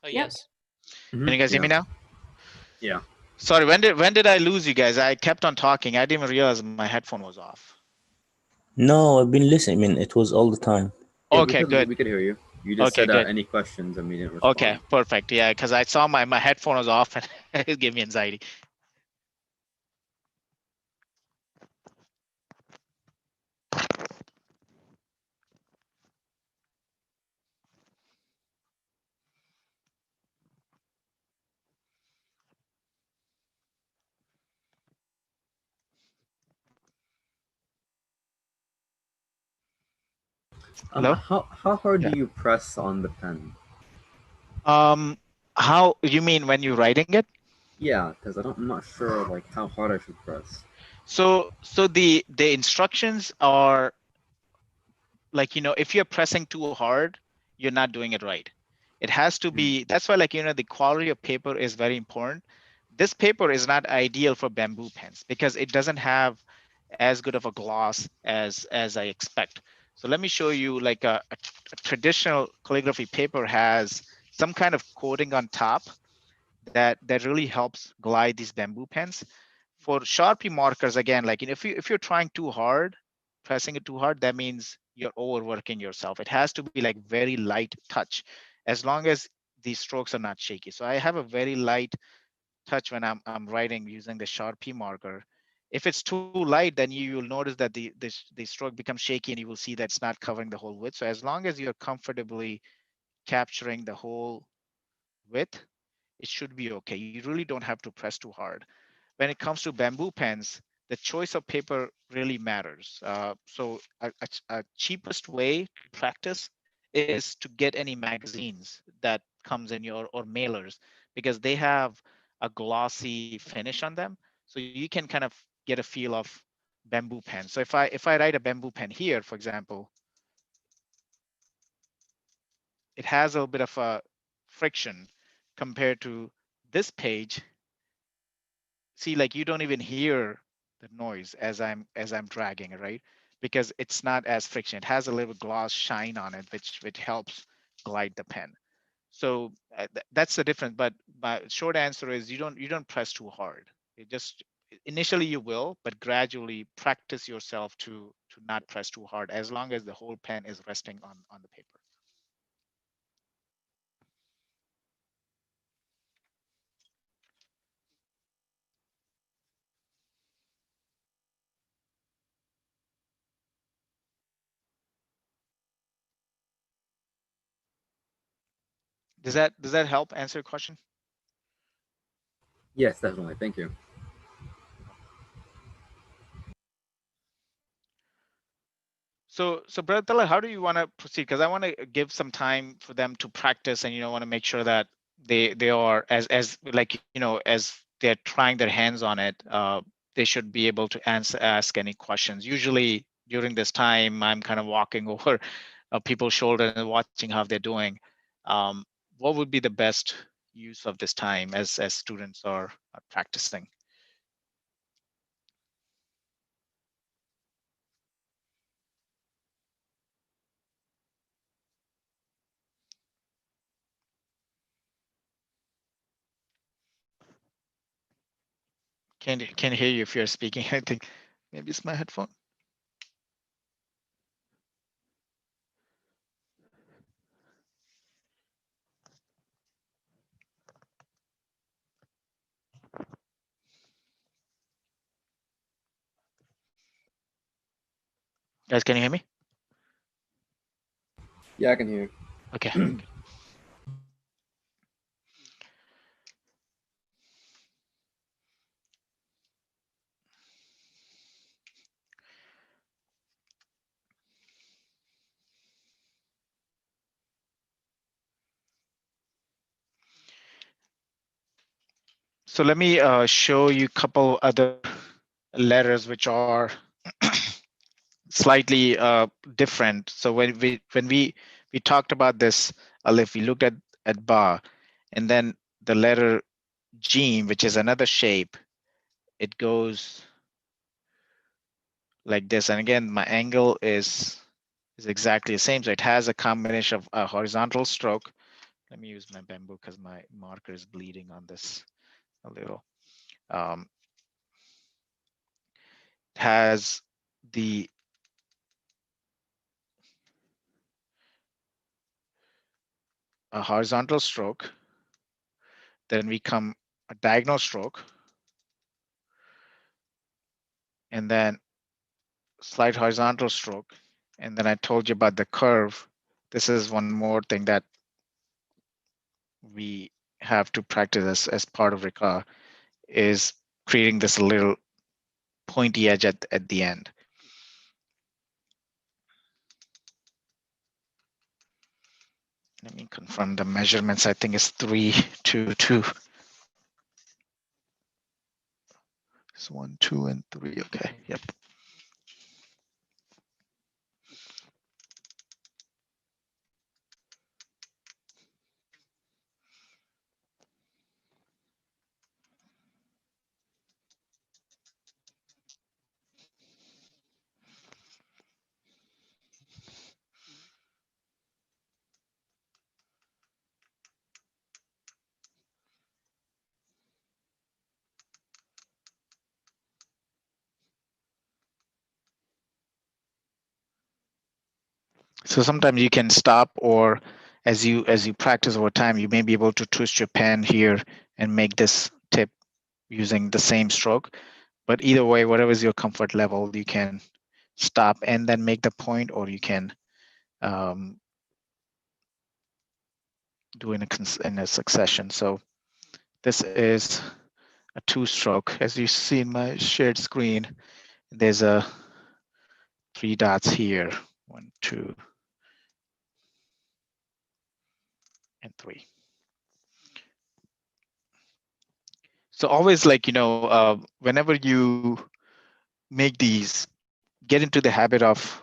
Yep. Yes. Can you guys hear me now? Yeah. Sorry, when did I lose you guys? I kept on talking. I didn't even realize my headphone was off. No, I've been listening. I mean, it was all the time. Yeah, Okay, good. We could hear you. You just Okay, said good. any questions and we didn't respond. Okay, perfect. Yeah, because I saw my headphone was off and it gave me anxiety. Hello? How hard Yeah. do you press on the pen? How you mean when you're writing it? Yeah, because I'm not sure like how hard I should press. So the instructions are like, if you're pressing too hard, you're not doing it right. It has to be, that's why like, the quality of paper is very important. This paper is not ideal for bamboo pens because it doesn't have as good of a gloss as I expect. So let me show you like a traditional calligraphy paper has some kind of coating on top that really helps glide these bamboo pens. For Sharpie markers, again, like if you're trying too hard, pressing it too hard, that means you're overworking yourself. It has to be like very light touch, as long as these strokes are not shaky. So I have a very light touch when I'm writing using the Sharpie marker. If it's too light, then you'll notice that the stroke becomes shaky and you will see that it's not covering the whole width. So as long as you're comfortably capturing the whole width, it should be okay. You really don't have to press too hard. When it comes to bamboo pens, the choice of paper really matters. So a cheapest way to practice is to get any magazines that comes in your or mailers because they have a glossy finish on them. So you can kind of get a feel of bamboo pen. So if I write a bamboo pen here, for example, it has a little bit of a friction compared to this page. See, like you don't even hear the noise as I'm dragging it, right? Because it's not as friction. It has a little gloss shine on it, which helps glide the pen. So that's the difference. But my short answer is you don't press too hard. It just initially you will, but gradually practice yourself to not press too hard as long as the whole pen is resting on the paper. Does that help answer your question? Yes, definitely. Thank you. So Brother Tala, how do you want to proceed? Because I want to give some time for them to practice, and want to make sure that they are as like as they're trying their hands on it. They should be able to ask any questions. Usually during this time, I'm kind of walking over people's shoulder and watching how they're doing. What would be the best use of this time as students are practicing? Can't hear you if you're speaking. I think maybe it's my headphone. Guys, can you hear me? Yeah, I can hear you. Okay. So let me show you a couple other letters which are slightly different. So when we talked about this aleph, we looked at ba, and then the letter jim, which is another shape. It goes like this. And again, my angle is exactly the same. So it has a combination of a horizontal stroke. Let me use my bamboo because my marker is bleeding on this a little. Has the a horizontal stroke, then we come a diagonal stroke, and then slight horizontal stroke. And then I told you about the curve. This is one more thing that we have to practice as part of Rika, is creating this little pointy edge at the end. Let me confirm the measurements. I think it's 3, 2, 2. It's 1, 2, and 3. Okay. Yep. So sometimes you can stop, or as you practice over time, you may be able to twist your pen here and make this tip using the same stroke. But either way, whatever is your comfort level, you can stop and then make the point, or you can do in a succession. So this is a 2-stroke. As you see in my shared screen, there's a 3 dots here, 1, 2, and 3. So always, like, whenever you make these, get into the habit of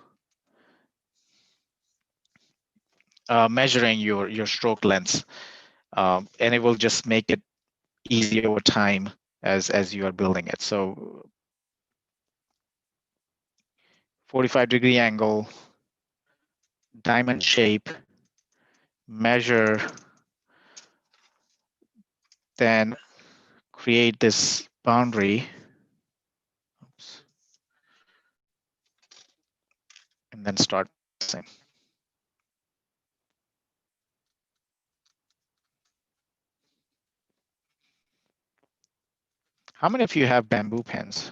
measuring your stroke lengths, and it will just make it easy over time as you are building it. So 45-degree angle, diamond shape, measure, then create this boundary. Oops. And then start pressing. How many of you have bamboo pens?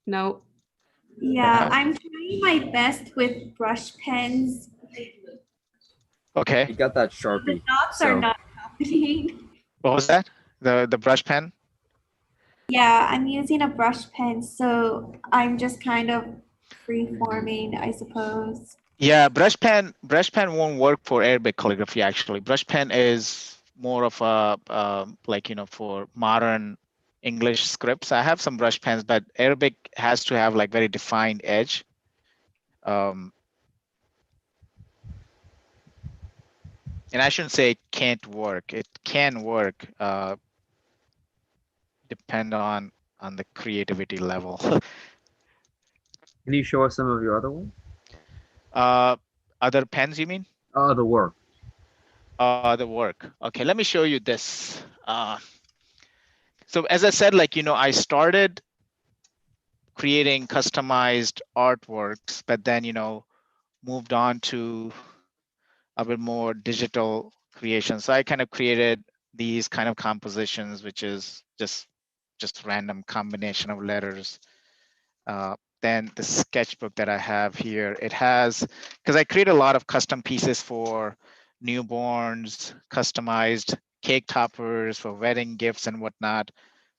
No. Yeah, I'm trying my best with brush pens. Okay. You got that The Sharpie. dots are not happening. What was that? The brush pen? Yeah, I'm using a brush pen, so I'm just kind of free forming, I suppose. Yeah, brush pen won't work for Arabic calligraphy. Actually, brush pen is more of a like, for modern English scripts. I have some brush pens, but Arabic has to have like very defined edge. And I shouldn't say it can't work. It can work. Depend on the creativity level. Can you show us some of your other ones? Other pens, you mean? The work. The work. Okay, let me show you this. So as I said, like, I started creating customized artworks, but then, moved on to a bit more digital creation. So I kind of created these kind of compositions, which is just random combination of letters. Then the sketchbook that I have here, it has, because I create a lot of custom pieces for newborns, customized cake toppers for wedding gifts and whatnot.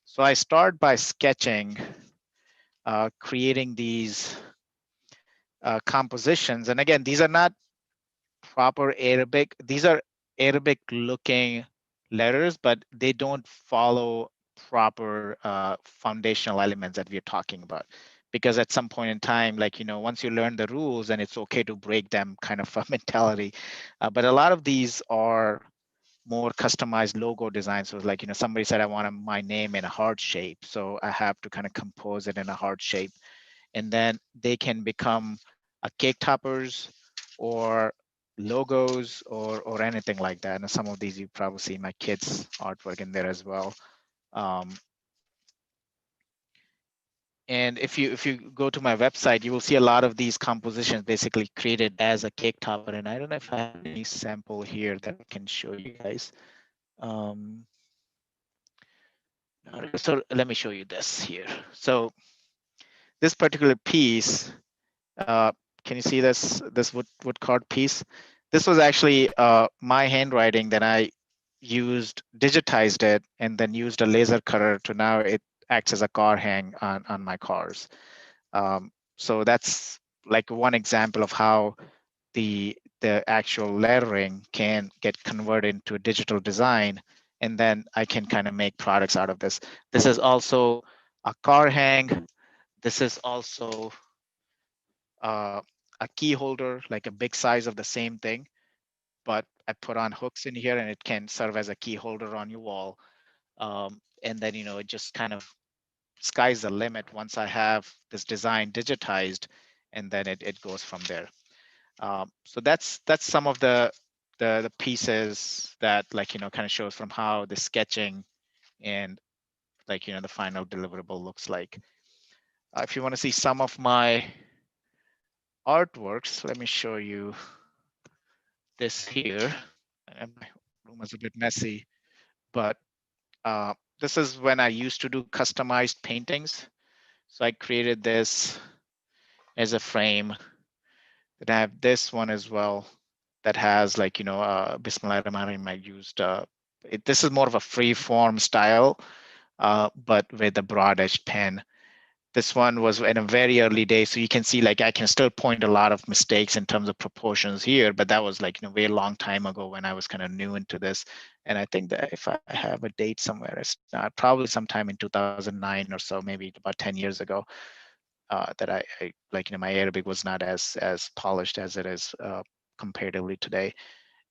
So I start by sketching, creating these compositions. And again, these are not proper Arabic. These are Arabic looking letters, but they don't follow proper foundational elements that we're talking about. Because at some point in time, like, once you learn the rules, and it's okay to break them kind of a mentality. But a lot of these are more customized logo design. So like, somebody said, I want my name in a heart shape. So I have to kind of compose it in a heart shape. And then they can become a cake toppers or logos or anything like that. And some of these you probably see my kids' artwork in there as well. And if you go to my website, you will see a lot of these compositions basically created as a cake topper. And I don't know if I have any sample here that I can show you guys. So let me show you this here. So this particular piece, can you see this wood card piece? This was actually my handwriting that I used, digitized it, and then used a laser cutter to now it acts as a car hang on my cars. So that's like one example of how the actual lettering can get converted into a digital design, and then I can kind of make products out of this. This is also a car hang. This is also a key holder, like a big size of the same thing, but I put on hooks in here and it can serve as a key holder on your wall. And then, it just kind of sky's the limit once I have this design digitized, and then it goes from there. So that's some of the pieces that kind of shows from how the sketching and the final deliverable looks like. If you want to see some of my artworks, let me show you this here. And my room is a bit messy, but this is when I used to do customized paintings. So I created this as a frame. Then I have this one as well that has Bismillah Rahman Rahim. I used this is more of a free form style, but with a broad edged pen. This one was in a very early day, so you can see I can still point a lot of mistakes in terms of proportions here, but that was a very long time ago when I was kind of new into this. And I think that if I have a date somewhere, it's probably sometime in 2009 or so, maybe about 10 years ago, that I my Arabic was not as polished as it is comparatively today.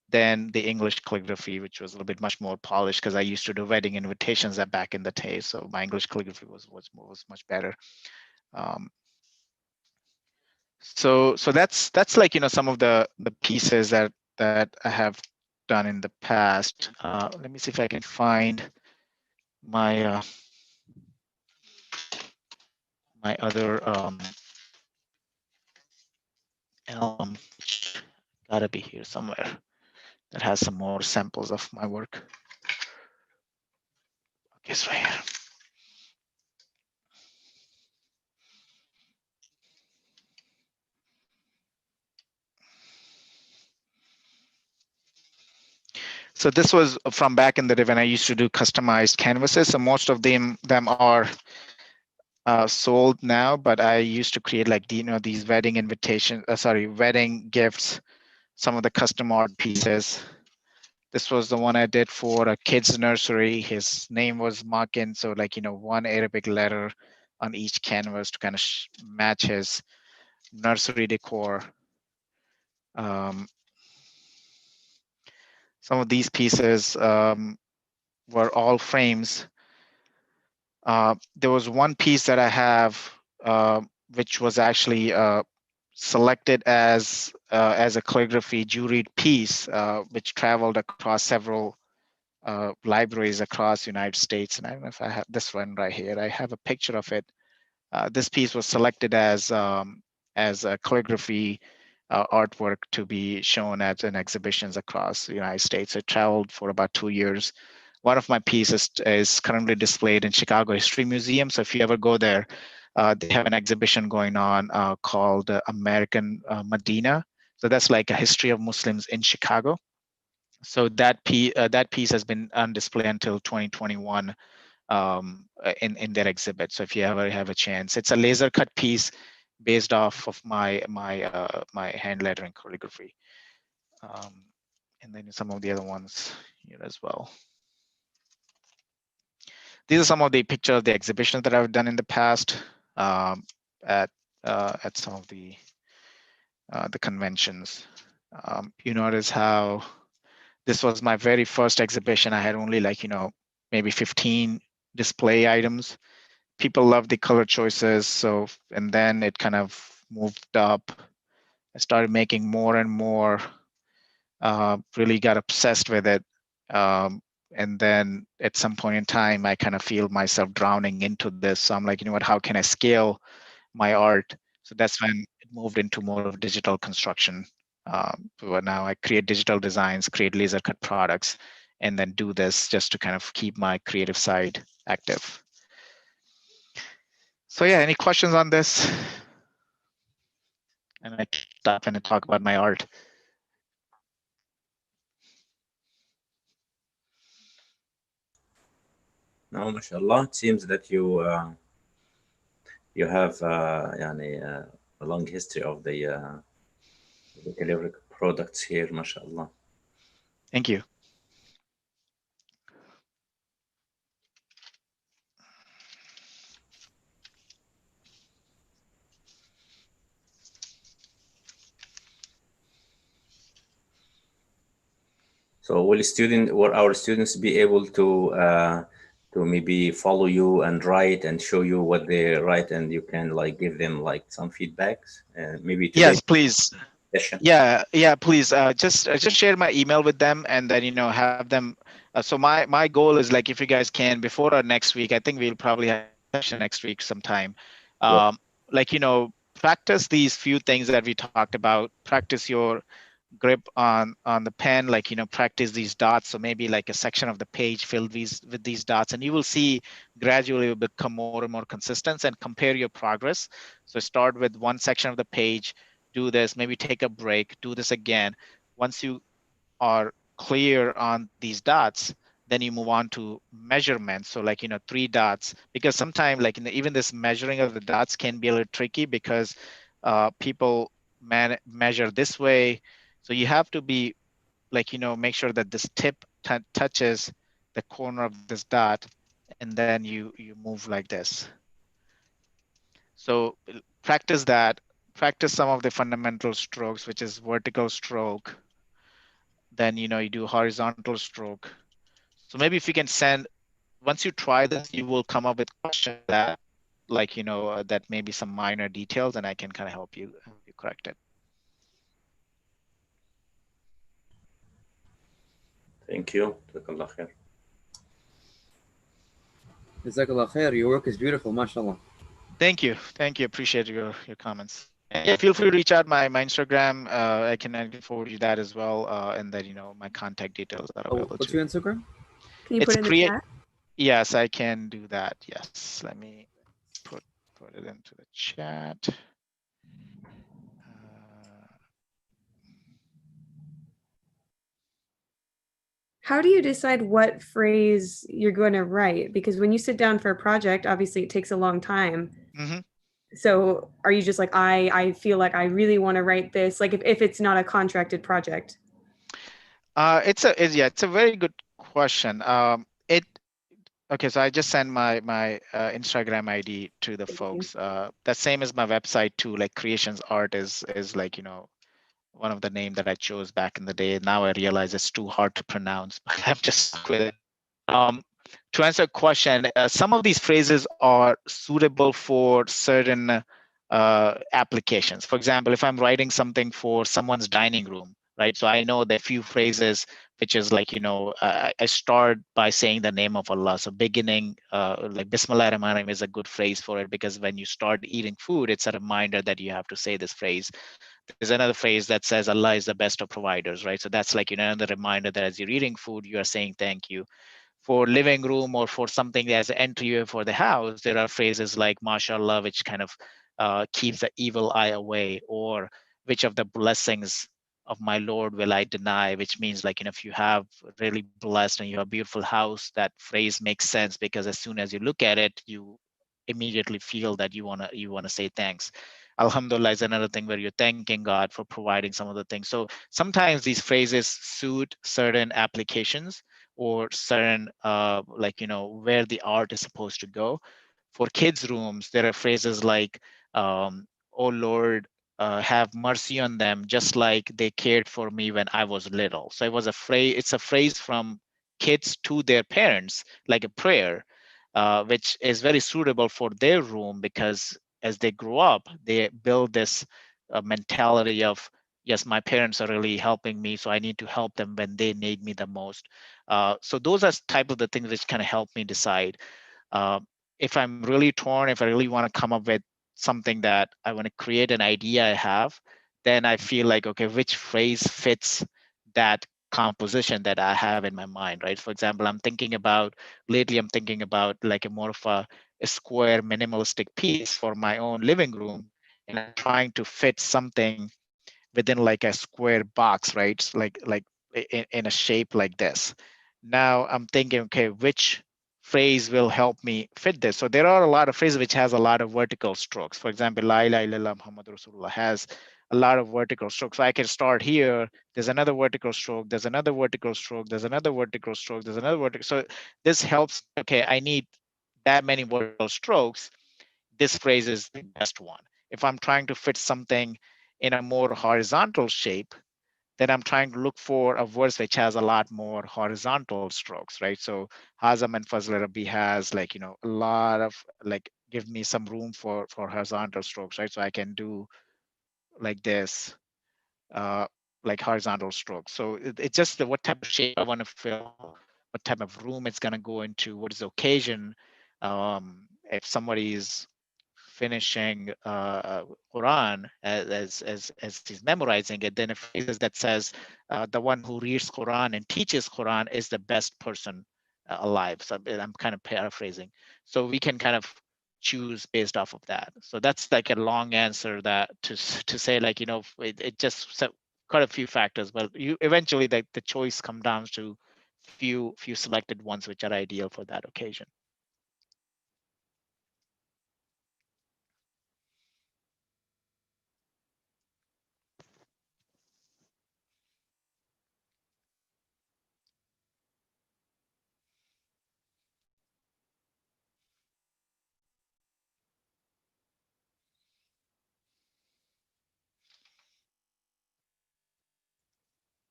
Then the English calligraphy, which was a little bit much more polished because I used to do wedding invitations back in the day. So my English calligraphy was much better. So that's some of the pieces that I have done in the past. Let me see if I can find my my other album. Gotta be here somewhere that has some more samples of my work. Okay, it's right here. So this was from back in the day when I used to do customized canvases. So most of them are sold now, but I used to create these wedding invitations, wedding gifts, some of the custom art pieces. This was the one I did for a kid's nursery. His name was Makin. So one Arabic letter on each canvas to kind of match his nursery decor. Some of these pieces were all frames. There was one piece that I have, which was actually selected as a calligraphy juried piece, which traveled across several libraries across the United States. And I don't know if I have this one right here. I have a picture of it. This piece was selected as a calligraphy artwork to be shown at an exhibitions across the United States. It traveled for about 2 years. One of my pieces is currently displayed in Chicago History Museum. So if you ever go there, they have an exhibition going on called American Medina. So that's like a history of Muslims in Chicago. So that piece has been on display until 2021 in their exhibit. So if you ever have a chance, it's a laser cut piece based off of my hand lettering calligraphy. And then some of the other ones here as well. These are some of the pictures of the exhibitions that I've done in the past at some of the conventions. You notice how This was my very first exhibition. I had only like, maybe 15 display items. People loved the color choices. So, and then it kind of moved up. I started making more and more, really got obsessed with it. And then at some point in time, I kind of feel myself drowning into this. So I'm like, you know what, how can I scale my art? So that's when it moved into more of digital construction. But now I create digital designs, create laser cut products, and then do this just to kind of keep my creative side active. So yeah, any questions on this? And I can stop and talk about my art. No, mashallah. It seems that you have a long history of the calligraphy products here, mashallah. Thank you. So will our students be able to maybe follow you and write and show you what they write, and you can like give them like some feedbacks, maybe today Yes, please. session? Yeah, please. Just share my email with them, and then have them. So my goal is like, if you guys can before or next week, I think we'll probably have a session next week sometime. Yeah. Like practice these few things that we talked about. Practice your grip on the pen, like practice these dots. So maybe like a section of the page filled with these dots, and you will see gradually it will become more and more consistent, and compare your progress. So start with one section of the page, do this, maybe take a break, do this again. Once you are clear on these dots, then you move on to measurements. So like 3 dots, because sometimes like even this measuring of the dots can be a little tricky, because people measure this way. So you have to be like make sure that this tip touches the corner of this dot, and then you move like this. So practice that. Practice some of the fundamental strokes, which is vertical stroke. Then you do horizontal stroke. So maybe if you can send, once you try this, you will come up with questions that like that may be some minor details, and I can kind of help you correct it. Thank you. Jazakallah khair. Jazakallah khair. Your work is beautiful, mashallah. Thank you. Appreciate your comments. And yeah, feel free to reach out my Instagram. I can forward you that as well, and then my contact details are available. What's too. your Instagram? Can you put it in the chat? Yes, I can do that. Yes, let me put it into the chat. How do you decide what phrase you're going to write? Because when you sit down for a project, obviously it takes a long time. Mm-hmm. So are you just like, I feel like I really want to write this, like if it's not a contracted project? It's a very good question. Okay, so I just sent my Instagram ID to the folks. The same as my website too. Like Creations Art is like one of the name that I chose back in the day. Now I realize it's too hard to pronounce, but I'm just stuck with it. To answer a question, some of these phrases are suitable for certain applications. For example, if I'm writing something for someone's dining room, right? So I know the few phrases, which is like, I start by saying the name of Allah. So beginning, like Bismillah ar-Rahman ar-Rahim is a good phrase for it, because when you start eating food, it's a reminder that you have to say this phrase. There's another phrase that says Allah is the best of providers, right? So that's like, another reminder that as you're eating food, you are saying thank you. For living room or for something as an entry for the house, there are phrases like mashallah, which kind of keeps the evil eye away, or which of the blessings of my Lord will I deny, which means like, if you have really blessed and you have a beautiful house, that phrase makes sense, because as soon as you look at it, you immediately feel that you wanna say thanks. Alhamdulillah is another thing where you're thanking God for providing some of the things. So sometimes these phrases suit certain applications or certain like where the art is supposed to go. For kids rooms, there are phrases like oh Lord, have mercy on them, just like they cared for me when I was little. So it was a phrase. It's a phrase from kids to their parents, like a prayer, which is very suitable for their room, because as they grow up, they build this mentality of, yes, my parents are really helping me, so I need to help them when they need me the most. So those are type of the things which kind of help me decide. Uh, if I'm really torn, if I really want to come up with something that I want to create an idea I have, then I feel like, okay, which phrase fits that composition that I have in my mind, right? For example, lately I'm thinking about like a more of a square minimalistic piece for my own living room. And I'm trying to fit something within like a square box, right? Like in a shape like this. Now I'm thinking, okay, which phrase will help me fit this? So there are a lot of phrases which has a lot of vertical strokes. For example, La ilaha illallah Muhammad Rasulullah has a lot of vertical strokes. So I can start here. There's another vertical stroke. There's another vertical stroke. There's another vertical stroke. There's another vertical. So this helps. Okay, I need that many vertical strokes. This phrase is the best one. If I'm trying to fit something in a more horizontal shape, then I'm trying to look for a verse which has a lot more horizontal strokes, right? So Hazam and Fazl Rabbi has like, a lot of like, give me some room for horizontal strokes, right? So I can do like this, uh, like horizontal strokes. So it's just what type of shape I want to fill, what type of room it's going to go into, what is the occasion. If somebody is finishing Quran as he's memorizing it, then a phrase that says the one who reads Quran and teaches Quran is the best person alive. So I'm kind of paraphrasing. So we can kind of choose based off of that. So that's like a long answer that to say like, it just quite a few factors, but you eventually the choice comes down to few selected ones which are ideal for that occasion.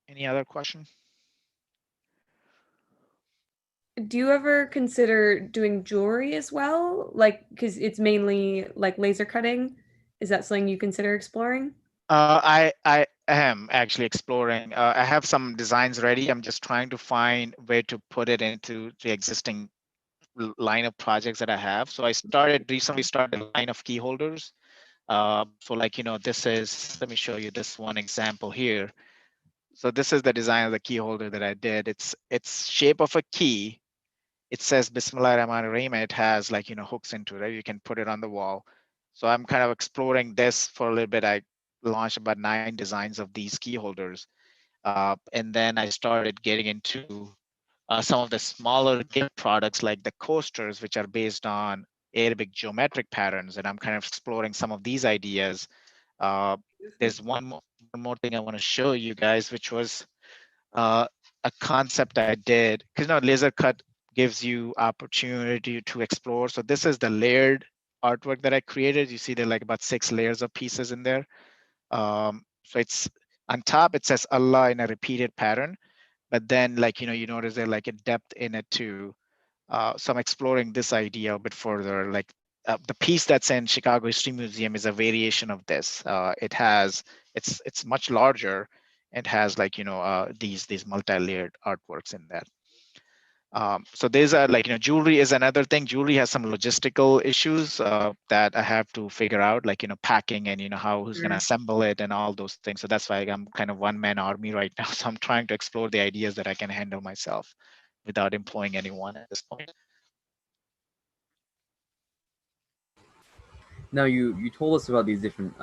Any other question? Do you ever consider doing jewelry as well? Like, because it's mainly like laser cutting. Is that something you consider exploring? I am actually exploring. I have some designs ready. I'm just trying to find where to put it into the existing line of projects that I have. So I recently started a line of key holders. So like, this is, let me show you this one example here. So this is the design of the key holder that I did. It's shape of a key. It says Bismillah Rahman Rahim, and it has like, hooks into it, right? You can put it on the wall. So I'm kind of exploring this for a little bit. I launched about 9 designs of these key holders. And then I started getting into some of the smaller gift products like the coasters, which are based on Arabic geometric patterns. And I'm kind of exploring some of these ideas. There's one more thing I want to show you guys, which was a concept I did, because laser cut gives you opportunity to explore. So this is the layered artwork that I created. You see there are like about 6 layers of pieces in there. So it's on top, it says Allah in a repeated pattern, but then like, you notice there's like a depth in it too. So I'm exploring this idea a bit further. Like the piece that's in Chicago History Museum is a variation of this. It's much larger. It has like, these multi-layered artworks in there. So there's like, jewelry is another thing. Jewelry has some logistical issues that I have to figure out, like, packing and, who's going to assemble it and all those things. So that's why I'm kind of one-man army right now. So I'm trying to explore the ideas that I can handle myself without employing anyone at this point. Now you told us about these different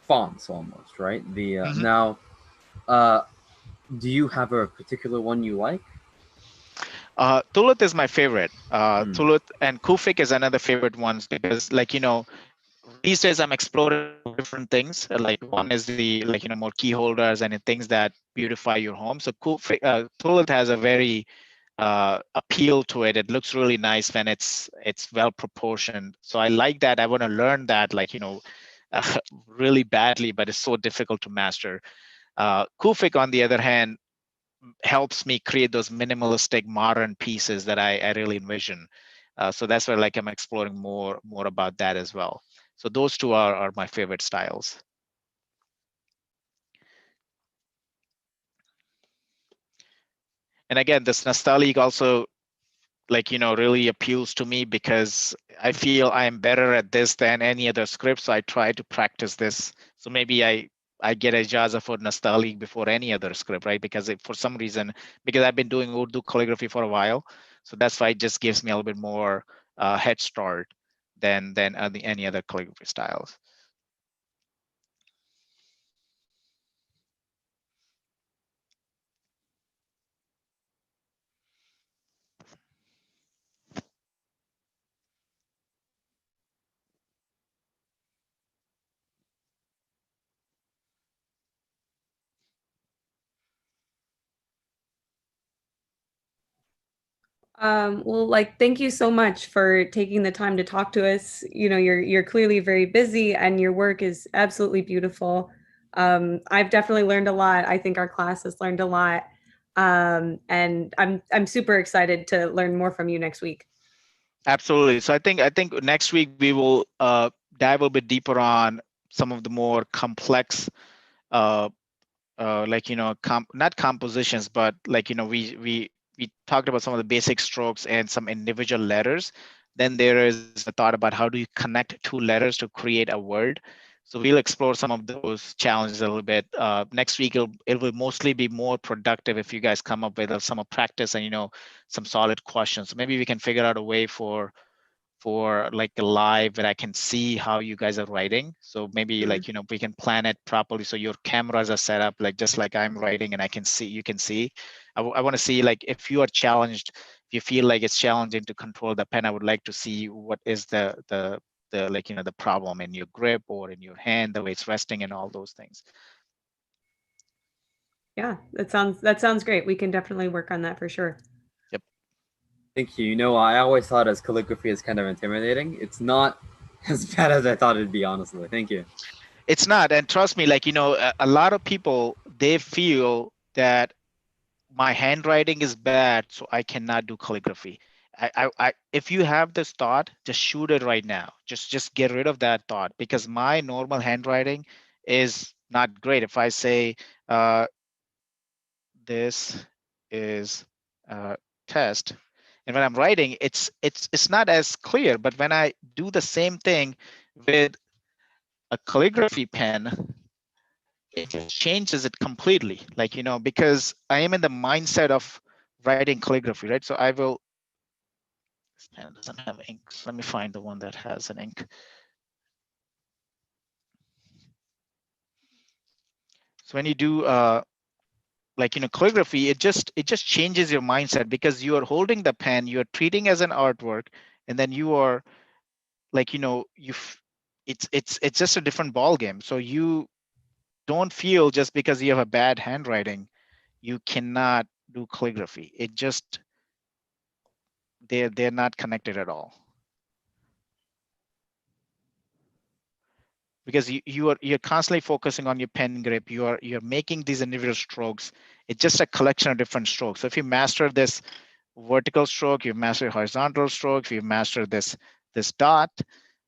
fonts almost, right? The Mhm. now, do you have a particular one you like? Tulip is my favorite. Hmm. Tulip and Kufic is another favorite ones because, like, these days I'm exploring different things. Like one is the like more key holders and things that beautify your home. So Tulip has a very appeal to it. It looks really nice when it's well proportioned. So I like that. I want to learn that, like really badly, but it's so difficult to master. Kufic, on the other hand, helps me create those minimalistic modern pieces that I really envision. So that's where like I'm exploring more about that as well. So those two are my favorite styles. And again, this nostalgic also, like, really appeals to me because I feel I am better at this than any other script. So I try to practice this. So maybe I get ijaza for nostalgic before any other script, right? Because for some reason, because I've been doing Urdu calligraphy for a while, so that's why it just gives me a little bit more head start than any other calligraphy styles. Well, like, thank you so much for taking the time to talk to us. You know, you're clearly very busy and your work is absolutely beautiful. I've definitely learned a lot. I think our class has learned a lot. And I'm super excited to learn more from you next week. Absolutely. So I think next week we will dive a bit deeper on some of the more complex like not compositions, but like we talked about some of the basic strokes and some individual letters. Then there is a thought about how do you connect two letters to create a word. So we'll explore some of those challenges a little bit. Next week it will mostly be more productive if you guys come up with some practice and some solid questions. So maybe we can figure out a way for like a live that I can see how you guys are writing. So maybe like, we can plan it properly. So your cameras are set up like just like I'm writing and I can see, you can see. I want to see like if you are challenged, if you feel like it's challenging to control the pen, I would like to see what is the like, the problem in your grip or in your hand, the way it's resting and all those things. Yeah, that sounds great. We can definitely work on that for sure. Thank you. I always thought as calligraphy is kind of intimidating. It's not as bad as I thought it'd be, honestly. Thank you. It's not, and trust me, like a lot of people, they feel that my handwriting is bad, so I cannot do calligraphy. If you have this thought, just shoot it right now. Just get rid of that thought, because my normal handwriting is not great. If I say this is a test, and when I'm writing, it's not as clear. But when I do the same thing with a calligraphy pen, it just changes it completely. Like, because I am in the mindset of writing calligraphy, right? So I will, this pen doesn't have ink. Let me find the one that has an ink. So when you do like, calligraphy, it just changes your mindset, because you are holding the pen, you are treating as an artwork, and then you are like, it's just a different ball game. So you don't feel just because you have a bad handwriting, you cannot do calligraphy. It just, they're not connected at all, because you're constantly focusing on your pen grip. You're making these individual strokes. It's just a collection of different strokes. So if you master this vertical stroke, you master horizontal stroke, if you master this dot,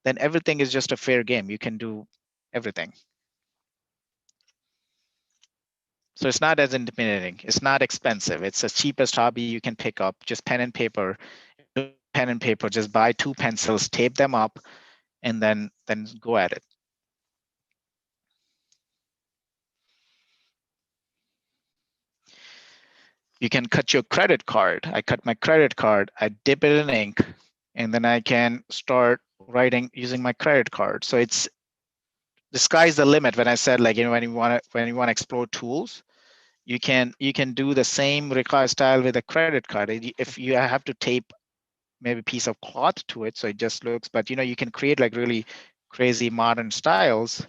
then everything is just a fair game. You can do everything. So it's not as intimidating. It's not expensive. It's the cheapest hobby you can pick up. Just pen and paper. Pen and paper. Just buy 2 pencils, tape them up, and then go at it. You can cut your credit card. I cut my credit card. I dip it in ink, and then I can start writing using my credit card. So it's, the sky's the limit. When I said, like, when you want to explore tools, you can do the same Ricoh style with a credit card. If you have to tape maybe a piece of cloth to it, so it just looks, but you can create like really crazy modern styles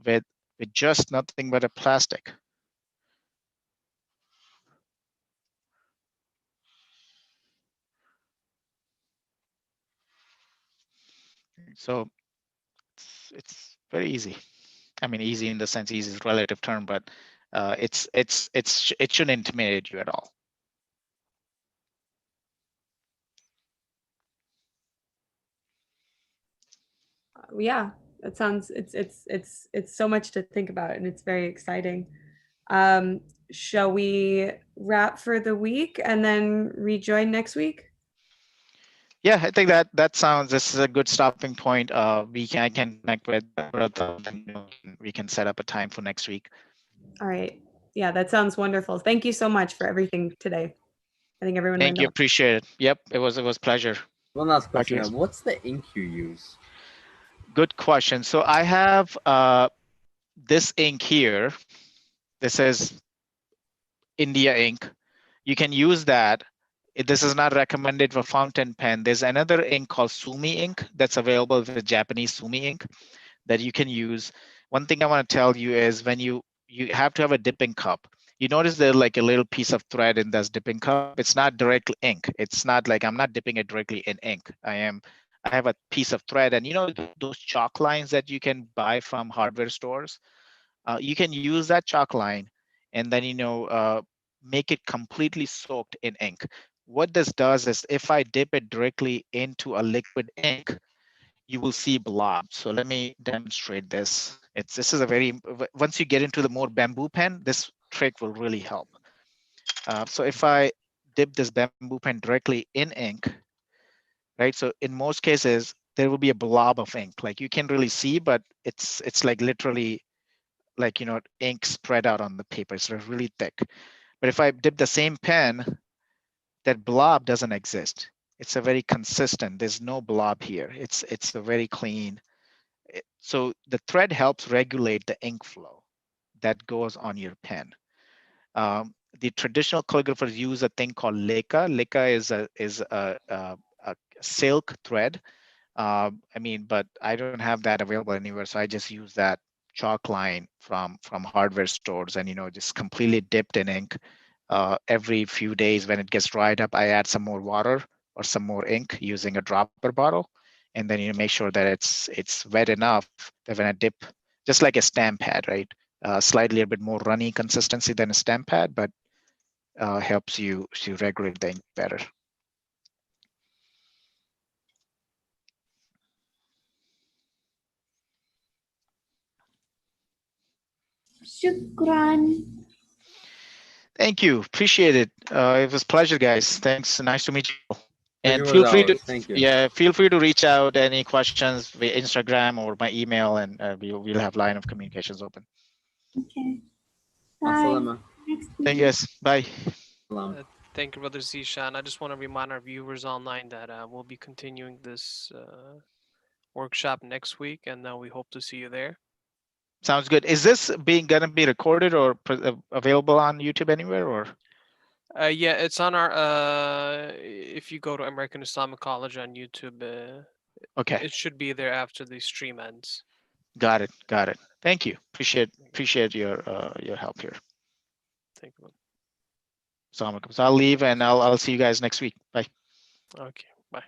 with just nothing but a plastic. So it's very easy. I mean, easy in the sense easy is a relative term, but it shouldn't intimidate you at all. Yeah, it sounds it's so much to think about, and it's very exciting. Shall we wrap for the week and then rejoin next week? Yeah, I think this is a good stopping point. I can connect with and we can set up a time for next week. All right. Yeah, that sounds wonderful. Thank you so much for everything today. I think everyone Thank you, appreciate it. Yep, it was pleasure. One last Talk to you question. guys. What's the ink you use? Good question. So I have this ink here. This is India ink. You can use that. This is not recommended for fountain pen. There's another ink called Sumi ink that's available with Japanese Sumi ink that you can use. One thing I want to tell you is when you have to have a dipping cup. You notice there's like a little piece of thread in this dipping cup. It's not direct ink. It's not like I'm not dipping it directly in ink. I have a piece of thread, and you know those chalk lines that you can buy from hardware stores. You can use that chalk line, and then make it completely soaked in ink. What this does is if I dip it directly into a liquid ink, you will see blobs. So let me demonstrate this. This is a very, once you get into the more bamboo pen, this trick will really help. So if I dip this bamboo pen directly in ink, right? So in most cases, there will be a blob of ink. Like you can't really see, but it's like literally like, ink spread out on the paper. It's really thick. But if I dip the same pen, that blob doesn't exist. It's a very consistent. There's no blob here. It's a very clean. So the thread helps regulate the ink flow that goes on your pen. The traditional calligraphers use a thing called leca. Leca is a silk thread. But I don't have that available anywhere, so I just use that chalk line from hardware stores, and just completely dipped in ink. Every few days when it gets dried up, I add some more water or some more ink using a dropper bottle, and then make sure that it's wet enough that when I dip, just like a stamp pad, right? Slightly a bit more runny consistency than a stamp pad, but helps you to regulate the ink better. Shukran. Thank you. Appreciate it. It was a pleasure, guys. Thanks. Nice to meet you. And Pleasure was feel free to ours. Thank you. feel free to reach out any questions via Instagram or my email, and we'll have line of communications open. Okay. Bye. Assalamu. Next Thank week. you guys. Bye. Salam. Thank you, Brother Zishan. I just want to remind our viewers online that we'll be continuing this workshop next week, and we hope to see you there. Sounds good. Is this gonna be recorded or available on YouTube anywhere, or? Yeah, it's on our. If you go to American Islamic College on YouTube, Okay. it should be there after the stream ends. Got it. Got it. Thank you. Appreciate your help here. Thank you. So I'll leave, and I'll see you guys next week. Bye. Okay. Bye.